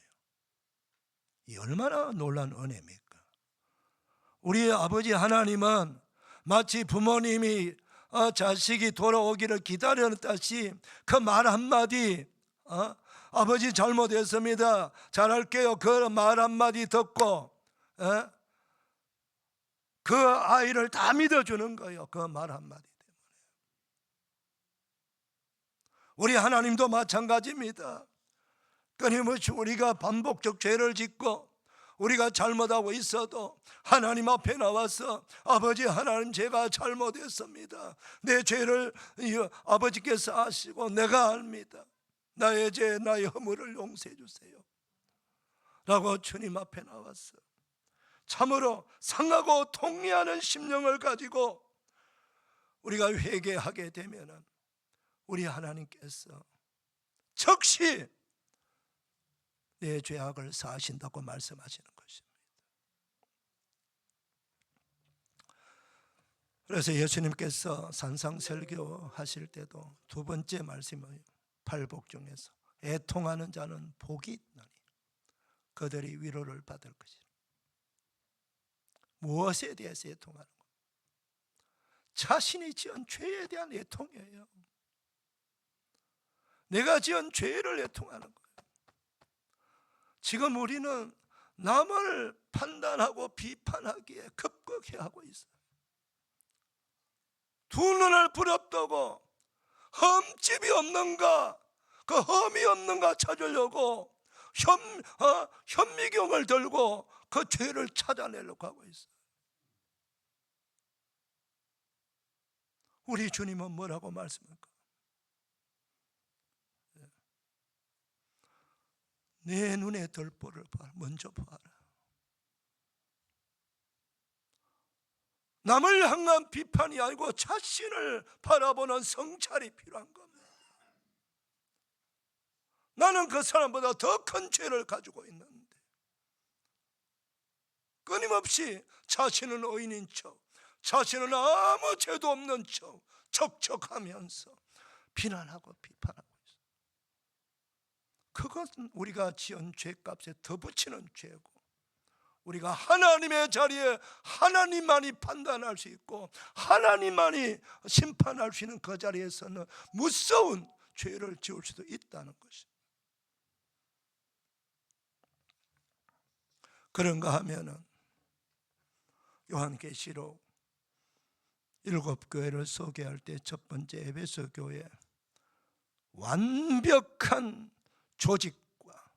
이 얼마나 놀라운 은혜입니까? 우리의 아버지 하나님은 마치 부모님이 자식이 돌아오기를 기다렸다시 그 말 한마디 아버지 잘못했습니다 잘할게요 그 말 한마디 듣고 그 아이를 다 믿어주는 거예요. 그 말 한마디 때문에. 우리 하나님도 마찬가지입니다. 끊임없이 우리가 반복적 죄를 짓고 우리가 잘못하고 있어도 하나님 앞에 나와서 아버지 하나님 제가 잘못했습니다. 내 죄를 아버지께서 아시고 내가 압니다. 나의 죄 나의 허물을 용서해 주세요 라고 주님 앞에 나왔어. 참으로 상하고 통회하는 심령을 가지고 우리가 회개하게 되면 우리 하나님께서 즉시 내 죄악을 사하신다고 말씀하시는 것입니다. 그래서 예수님께서 산상설교 하실 때도 두 번째 말씀은 팔복 중에서 애통하는 자는 복이 있나니 그들이 위로를 받을 것이라. 무엇에 대해서 애통하는 것? 자신이 지은 죄에 대한 애통이에요. 내가 지은 죄를 애통하는 거예요. 지금 우리는 남을 판단하고 비판하기에 급격해 하고 있어요. 두 눈을 부릅뜨고 흠집이 없는가, 그 흠이 없는가 찾으려고 현미경을 들고 그 죄를 찾아내려고 하고 있어요. 우리 주님은 뭐라고 말씀할까? 내 눈에 들보를 먼저 봐라. 남을 향한 비판이 아니고 자신을 바라보는 성찰이 필요한 겁니다. 나는 그 사람보다 더 큰 죄를 가지고 있는데 끊임없이 자신은 의인인 척, 자신은 아무 죄도 없는 척 척척하면서 비난하고 비판하고 있어요. 그것은 우리가 지은 죄값에 더 붙이는 죄고, 우리가 하나님의 자리에 하나님만이 판단할 수 있고 하나님만이 심판할 수 있는 그 자리에서는 무서운 죄를 지을 수도 있다는 것입니다. 그런가 하면은 요한계시록 7교회를 소개할 때 첫 번째 에베소 교회, 완벽한 조직과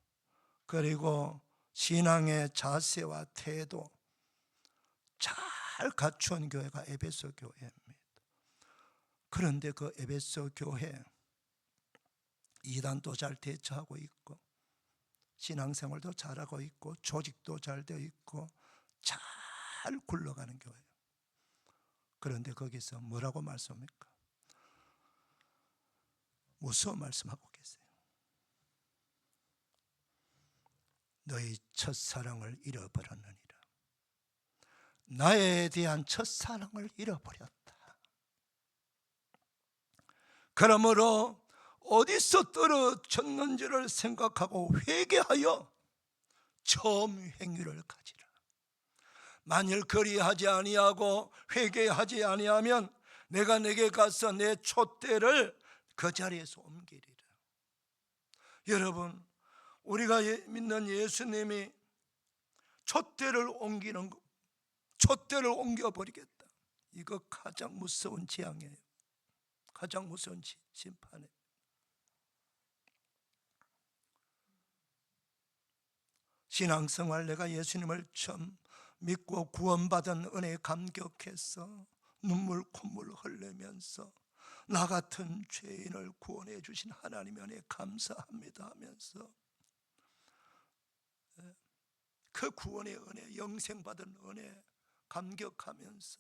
그리고 신앙의 자세와 태도 잘 갖춘 교회가 에베소 교회입니다. 그런데 그 에베소 교회 이단도 잘 대처하고 있고 신앙생활도 잘하고 있고 조직도 잘 되어 있고 잘 굴러가는 교회예요. 그런데 거기서 뭐라고 말씀합니까? 무서운 말씀하고 계세요. 너희 첫사랑을 잃어버렸느니라. 나에 대한 첫사랑을 잃어버렸다. 그러므로 어디서 떨어졌는지를 생각하고 회개하여 처음 행위를 가지라. 만일 그리하지 아니하고 회개하지 아니하면 내가 내게 가서 내 촛대를 그 자리에서 옮기리라. 여러분, 우리가 믿는 예수님이 촛대를 옮기는 것, 촛대를 옮겨버리겠다. 이거 가장 무서운 재앙이에요. 가장 무서운 심판이에요. 신앙생활, 내가 예수님을 처음 믿고 구원받은 은혜에 감격해서 눈물 콧물 흘리면서 나 같은 죄인을 구원해 주신 하나님의 은혜에 감사합니다 하면서 그 구원의 은혜, 영생받은 은혜 감격하면서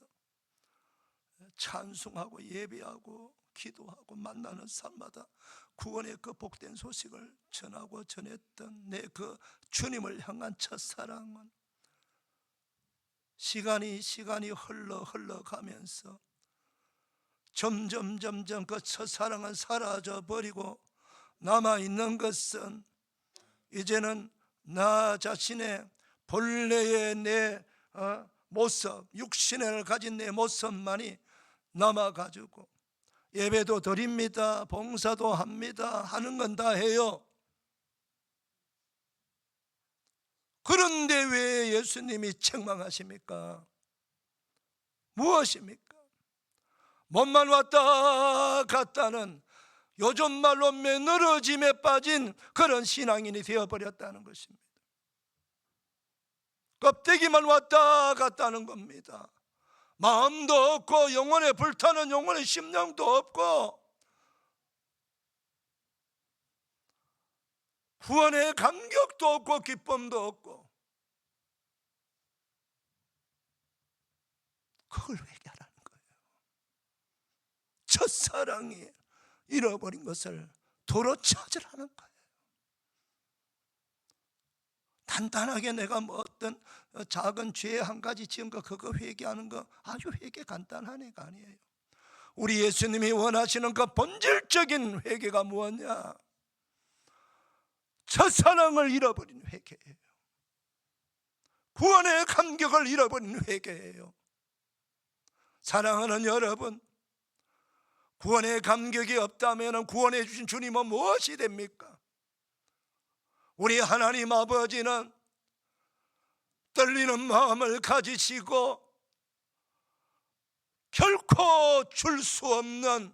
찬송하고 예배하고 기도하고 만나는 삶마다 구원의 그 복된 소식을 전하고 전했던 내 그 주님을 향한 첫사랑은 시간이 흘러가면서 점점 그 첫사랑은 사라져 버리고 남아있는 것은 이제는 나 자신의 본래의 내 모습, 육신을 가진 내 모습만이 남아가지고 예배도 드립니다, 봉사도 합니다, 하는 건 다 해요. 그런데 왜 예수님이 책망하십니까? 무엇입니까? 몸만 왔다 갔다는 요즘 말로 매너러짐에 빠진 그런 신앙인이 되어버렸다는 것입니다. 껍데기만 왔다 갔다는 겁니다. 마음도 없고 영혼에 불타는 영혼의 심령도 없고 구원의 감격도 없고 기쁨도 없고 그걸 회개하라는 거예요. 첫사랑이 잃어버린 것을 도로 찾으라는 거예요. 단단하게 내가 뭐 어떤 작은 죄 한 가지 지은 거 그거 회개하는 거 아주 회개 간단한 애가 아니에요. 우리 예수님이 원하시는 그 본질적인 회개가 무엇냐? 첫사랑을 잃어버린 회개예요. 구원의 감격을 잃어버린 회개예요. 사랑하는 여러분, 구원의 감격이 없다면 구원해 주신 주님은 무엇이 됩니까? 우리 하나님 아버지는 떨리는 마음을 가지시고 결코 줄 수 없는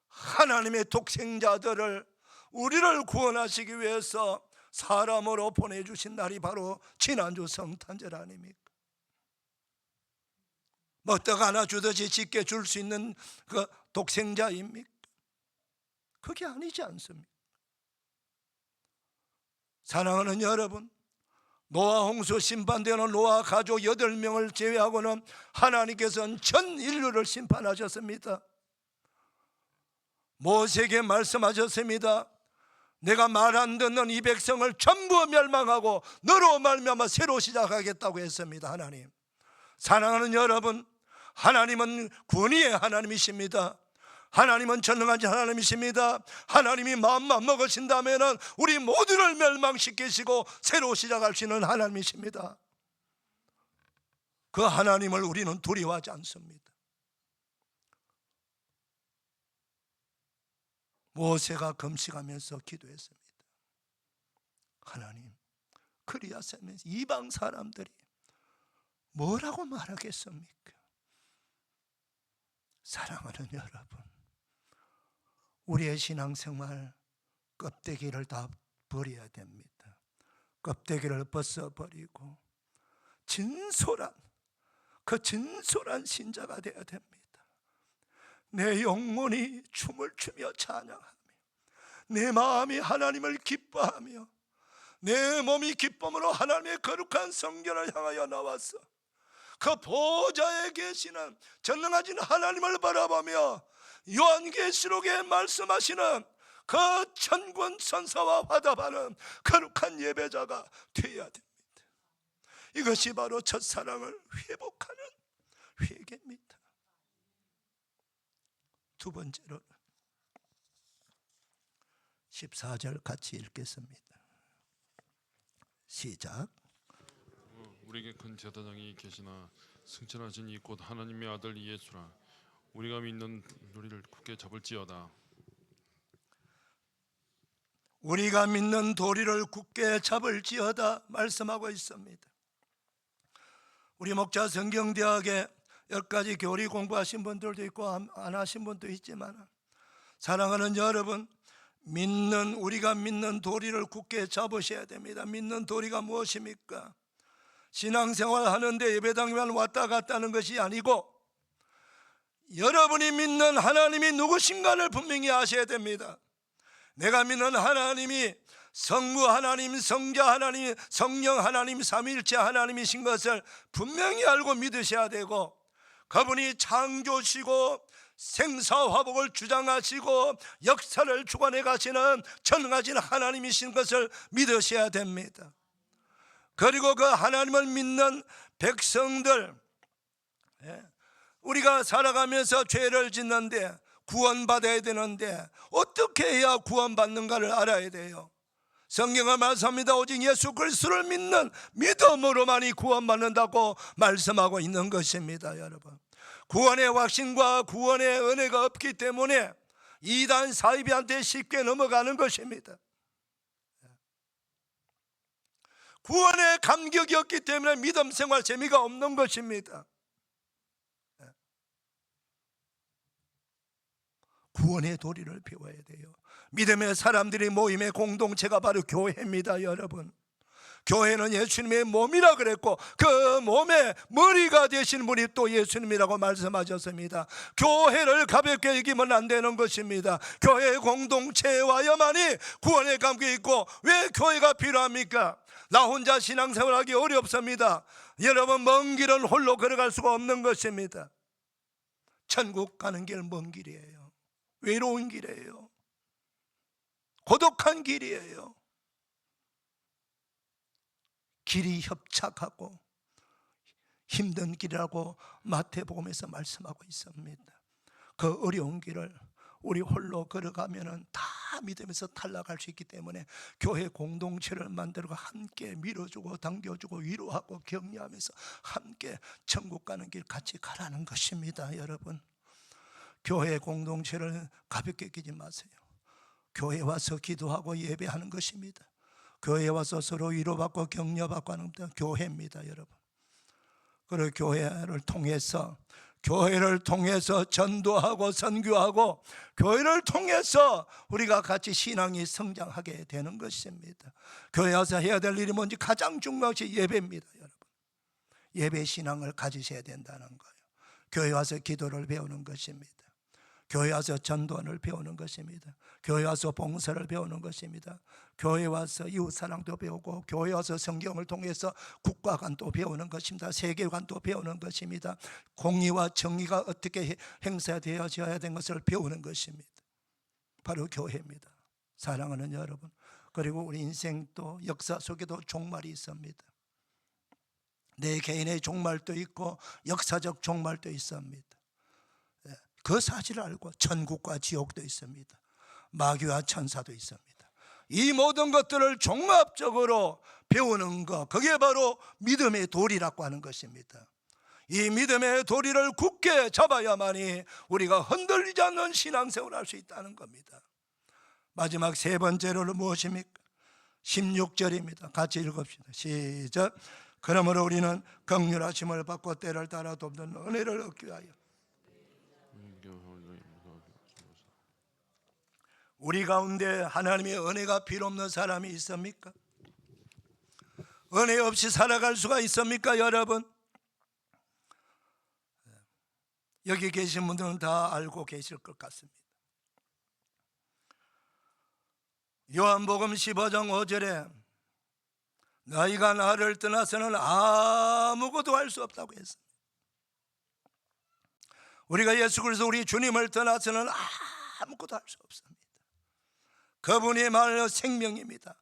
하나님의 독생자들을 우리를 구원하시기 위해서 사람으로 보내주신 날이 바로 지난주 성탄절 아닙니까? 뭐 떡 하나 주듯이 짙게 줄 수 있는 그 독생자입니까? 그게 아니지 않습니까? 사랑하는 여러분, 노아 홍수 심판되는 노아 가족 8명을 제외하고는 하나님께서는 전 인류를 심판하셨습니다. 모세에게 말씀하셨습니다. 내가 말 안 듣는 이 백성을 전부 멸망하고 너로 말미암아 새로 시작하겠다고 했습니다. 하나님, 사랑하는 여러분, 하나님은 권위의 하나님이십니다. 하나님은 전능하신 하나님이십니다. 하나님이 마음만 먹으신다면 우리 모두를 멸망시키시고 새로 시작하시는 하나님이십니다. 그 하나님을 우리는 두려워하지 않습니다. 모세가 금식하면서 기도했습니다. 하나님, 그리하시면 이방 사람들이 뭐라고 말하겠습니까? 사랑하는 여러분, 우리의 신앙생활 껍데기를 다 버려야 됩니다. 껍데기를 벗어버리고 진솔한 신자가 되어야 됩니다. 내 영혼이 춤을 추며 찬양하며 내 마음이 하나님을 기뻐하며 내 몸이 기쁨으로 하나님의 거룩한 성전을 향하여 나왔어 그 보좌에 계시는 전능하신 하나님을 바라보며 요한계시록에 말씀하시는 그 천군 천사와 화답하는 거룩한 예배자가 되어야 됩니다. 이것이 바로 첫사랑을 회복하는 회개입니다. 두 번째로 14절 같이 읽겠습니다. 시작. 우리에게 큰 제사장이 계시나 승천하신 이 곧 하나님의 아들 예수라. 우리가 믿는 우리를 굳게 잡을지어다. 우리가 믿는 도리를 굳게 잡을지어다 말씀하고 있습니다. 우리 목자 성경대학에 10가지 교리 공부하신 분들도 있고 안 하신 분도 있지만, 사랑하는 여러분, 우리가 믿는 도리를 굳게 잡으셔야 됩니다. 믿는 도리가 무엇입니까? 신앙생활 하는데 예배당에만 왔다 갔다 하는 것이 아니고 여러분이 믿는 하나님이 누구신가를 분명히 아셔야 됩니다. 내가 믿는 하나님이 성부 하나님, 성자 하나님, 성령 하나님, 삼위일체 하나님이신 것을 분명히 알고 믿으셔야 되고, 그분이 창조시고 생사화복을 주장하시고 역사를 주관해 가시는 전능하신 하나님이신 것을 믿으셔야 됩니다. 그리고 그 하나님을 믿는 백성들, 우리가 살아가면서 죄를 짓는데 구원받아야 되는데 어떻게 해야 구원받는가를 알아야 돼요. 성경은 말씀합니다. 오직 예수 그리스도를 믿는 믿음으로만이 구원받는다고 말씀하고 있는 것입니다. 여러분, 구원의 확신과 구원의 은혜가 없기 때문에 이단 사이비한테 쉽게 넘어가는 것입니다. 구원의 감격이 없기 때문에 믿음 생활 재미가 없는 것입니다. 구원의 도리를 배워야 돼요. 믿음의 사람들이 모임의 공동체가 바로 교회입니다. 여러분, 교회는 예수님의 몸이라 그랬고 그 몸의 머리가 되신 분이 또 예수님이라고 말씀하셨습니다. 교회를 가볍게 여기면 안 되는 것입니다. 교회 공동체와야만이 구원의 감격이 있고, 왜 교회가 필요합니까? 나 혼자 신앙생활하기 어렵습니다. 여러분, 먼 길은 홀로 걸어갈 수가 없는 것입니다. 천국 가는 길 먼 길이에요. 외로운 길이에요. 고독한 길이에요. 길이 협착하고 힘든 길이라고 마태복음에서 말씀하고 있습니다. 그 어려운 길을 우리 홀로 걸어가면 다 믿으면서 탈락할 수 있기 때문에 교회 공동체를 만들고 함께 밀어주고 당겨주고 위로하고 격려하면서 함께 천국 가는 길 같이 가라는 것입니다. 여러분, 교회 공동체를 가볍게 끼지 마세요. 교회 와서 기도하고 예배하는 것입니다. 교회에 와서 서로 위로받고 격려받고 하는 것도 교회입니다. 여러분, 그리고 교회를 통해서 전도하고 선교하고 교회를 통해서 우리가 같이 신앙이 성장하게 되는 것입니다. 교회 와서 해야 될 일이 뭔지 가장 중요한 것이 예배입니다. 여러분, 예배 신앙을 가지셔야 된다는 거예요. 교회 와서 기도를 배우는 것입니다. 교회 와서 전도를 배우는 것입니다. 교회 와서 봉사를 배우는 것입니다. 교회 와서 이웃사랑도 배우고, 교회 와서 성경을 통해서 국가관도 배우는 것입니다. 세계관도 배우는 것입니다. 공의와 정의가 어떻게 행사되어져야 되는 것을 배우는 것입니다. 바로 교회입니다. 사랑하는 여러분, 그리고 우리 인생도 역사 속에도 종말이 있습니다. 내 개인의 종말도 있고 역사적 종말도 있습니다. 그 사실을 알고 천국과 지옥도 있습니다. 마귀와 천사도 있습니다. 이 모든 것들을 종합적으로 배우는 것, 그게 바로 믿음의 도리라고 하는 것입니다. 이 믿음의 도리를 굳게 잡아야만이 우리가 흔들리지 않는 신앙생활을 할 수 있다는 겁니다. 마지막 세 번째로는 무엇입니까? 16절입니다. 같이 읽읍시다. 시작. 그러므로 우리는 긍휼하심을 받고 때를 따라 돕는 은혜를 얻기 위하여 우리 가운데 하나님의 은혜가 필요 없는 사람이 있습니까? 은혜 없이 살아갈 수가 있습니까, 여러분? 여기 계신 분들은 다 알고 계실 것 같습니다. 요한복음 15장 5절에 너희가 나를 떠나서는 아무것도 할 수 없다고 했습니다. 우리가 예수 그리스도 우리 주님을 떠나서는 아무것도 할 수 없습니다. 그분이 말로 생명입니다.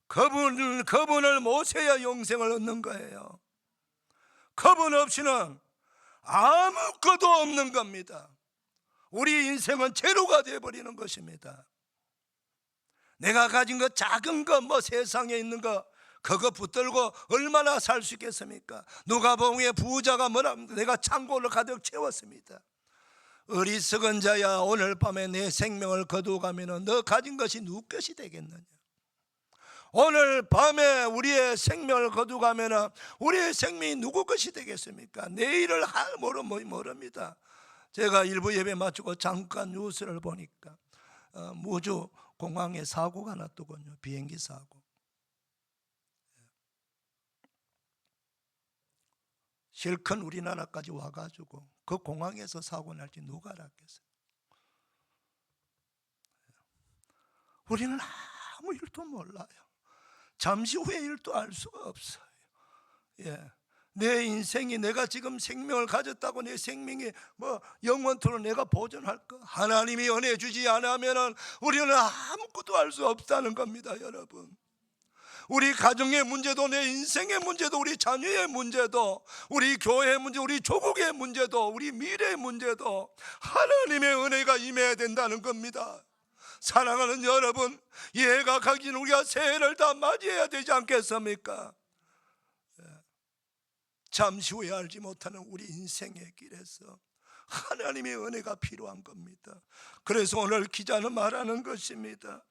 그분을 모셔야 영생을 얻는 거예요. 그분 없이는 아무것도 없는 겁니다. 우리 인생은 제로가 되어버리는 것입니다. 내가 가진 것, 작은 것, 뭐 세상에 있는 것, 그거 붙들고 얼마나 살 수 있겠습니까? 누가복음에 부자가 뭐라 합니까? 내가 창고를 가득 채웠습니다. 어리석은 자야, 오늘 밤에 내 생명을 거두어가면 너 가진 것이 누구 것이 되겠느냐? 오늘 밤에 우리의 생명을 거두어가면 우리의 생명이 누구 것이 되겠습니까? 내일을 모릅니다. 제가 일부 예배 마치고 잠깐 뉴스를 보니까 무주 공항에 사고가 났더군요. 비행기 사고. 실컷 우리나라까지 와가지고 그 공항에서 사고 날지 누가 알았겠어요? 우리는 아무 일도 몰라요. 잠시 후의 일도 알 수가 없어요. 내 인생이, 내가 지금 생명을 가졌다고 내 생명이 뭐 영원토록 내가 보존할까? 하나님이 은혜 주지 않으면 우리는 아무것도 알 수 없다는 겁니다, 여러분. 우리 가정의 문제도, 내 인생의 문제도, 우리 자녀의 문제도, 우리 교회의 문제, 우리 조국의 문제도, 우리 미래의 문제도 하나님의 은혜가 임해야 된다는 겁니다. 사랑하는 여러분, 얘가 가긴 우리가 새해를 다 맞이해야 되지 않겠습니까? 잠시 후에 알지 못하는 우리 인생의 길에서 하나님의 은혜가 필요한 겁니다. 그래서 오늘 기자는 말하는 것입니다.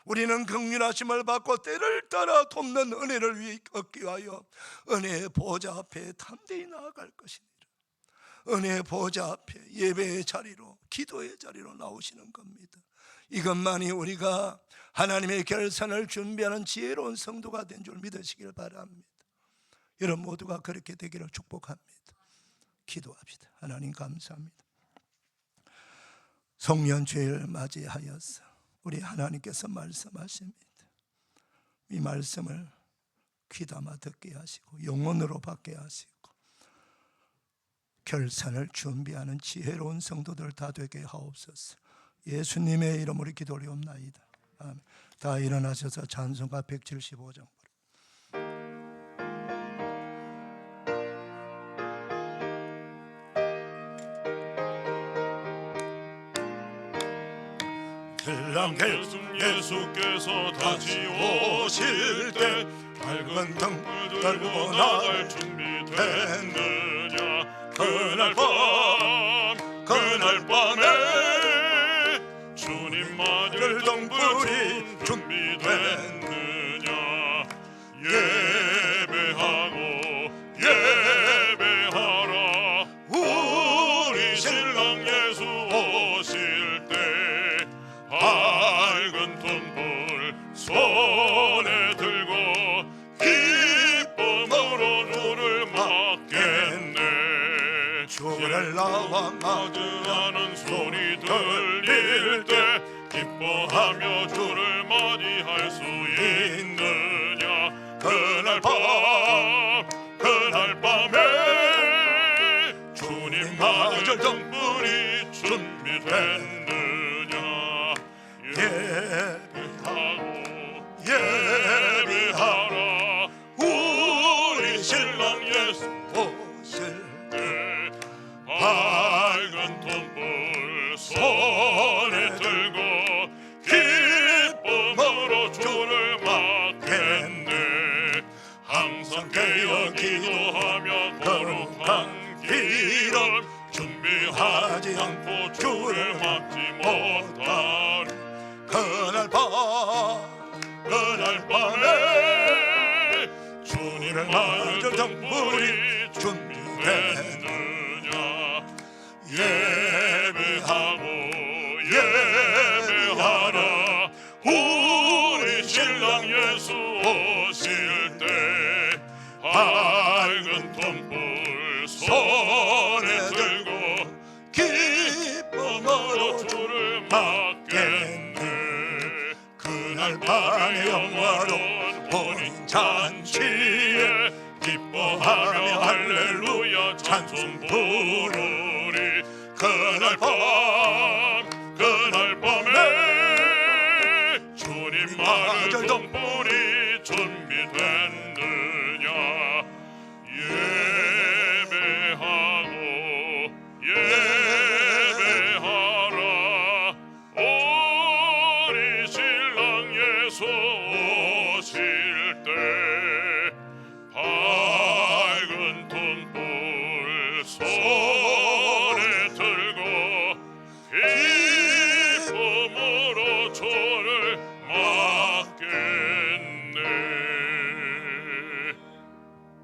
우리는 긍휼하심을 받고 때를 따라 돕는 은혜를 얻기 위하여 은혜의 보좌 앞에 담대히 나아갈 것입니다. 은혜의 보좌 앞에 예배의 자리로, 기도의 자리로 나오시는 겁니다. 이것만이 우리가 하나님의 결산을 준비하는 지혜로운 성도가 된 줄 믿으시길 바랍니다. 여러분 모두가 그렇게 되기를 축복합니다. 기도합시다. 하나님 감사합니다. 송년주일 맞이하여서 우리 하나님께서 말씀하십니다. 이 말씀을 귀담아 듣게 하시고 영혼으로 받게 하시고 결산을 준비하는 지혜로운 성도들 다 되게 하옵소서. 예수님의 이름으로 기도리옵나이다. 아멘. 다 일어나셔서 찬송가 175장 예수께서 다시 오실 때 밝은 등불 들고 나갈 준비 됐느냐? 그날 밤에 주님 맞을 등불이 준비됐느냐? 예배하라 우리 신랑 예수 오실 때 밝은 등불 손에 들고 기쁨으로 주를 맞겠네. 주를 주를 나와 맞이하는 소리 들릴 때 기뻐하며 주를 맞이할 수 있느냐. 그날 밤에 주님 맞을 등불이 준비됐느냐. 예배하라 우리 신랑 예수 오실 때 밝은 돈불 손에 들고 기쁨으로 주를 맞겠네. 항상 깨어 기도하며 거룩한 기름 준비하지 않고 주를 맞지 못할 그날 밤에 주님을 맞을 등불이 등불이 준비됐느냐. 예배하라 우리 신랑 예수 오실 때 밝은 돈불 손에 들고 기쁨으로 주를 맞겠네. 그날 밤의 영화로운 혼인 잔치에 기뻐하며 할렐루야 찬송 부르리. 그날 밤에 주님 맞을 등불이 준비됐느냐. 예배하라 우리 신랑 예수 오실 때 밝은 등불 손에 들고 기쁨으로 주를 맞겠네.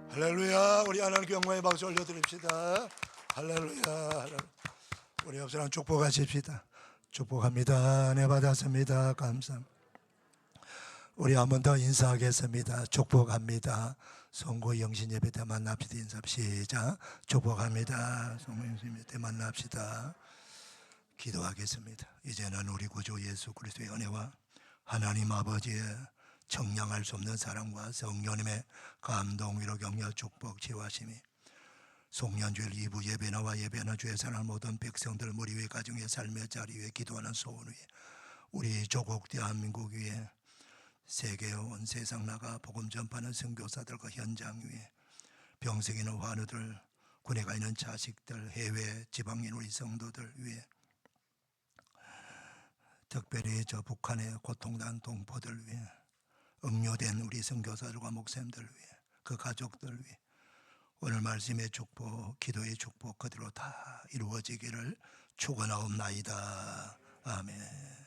할렐루야. 우리 하나님께 영광의 박수 올려드립시다. 할렐루야. 우리 옆 사람 축복하십시다. 축복합니다. 네, 받았습니다. 감사합니다. 우리 한 번 더 인사하겠습니다. 축복합니다. 송구 영신 예배 때 만납시다. 인사 시작. 축복합니다. 송구 영신 예배 때 만납시다. 기도하겠습니다. 이제는 우리 구주 예수 그리스도의 은혜와 하나님 아버지의 청량할 수 없는 사랑과 성령님의 감동, 위로, 격려, 축복, 치유하심이 송년주일 2부 예배나와 예배하는 주의 사랑 모든 백성들 우리 위에 가정의 삶의 자리 위에 기도하는 소원 위에 우리 조국 대한민국 위에 세계 온 세상 나가 복음 전파하는 선교사들과 현장 위에 병생에 있는 환우들, 군에 가 있는 자식들, 해외 지방에 있는 우리 성도들 위에 특별히 저 북한의 고통당한 동포들 위해 억류된 우리 선교사들과 목사님들 위해 그 가족들 위해 오늘 말씀의 축복, 기도의 축복 그대로 다 이루어지기를 축원하옵나이다. 아멘.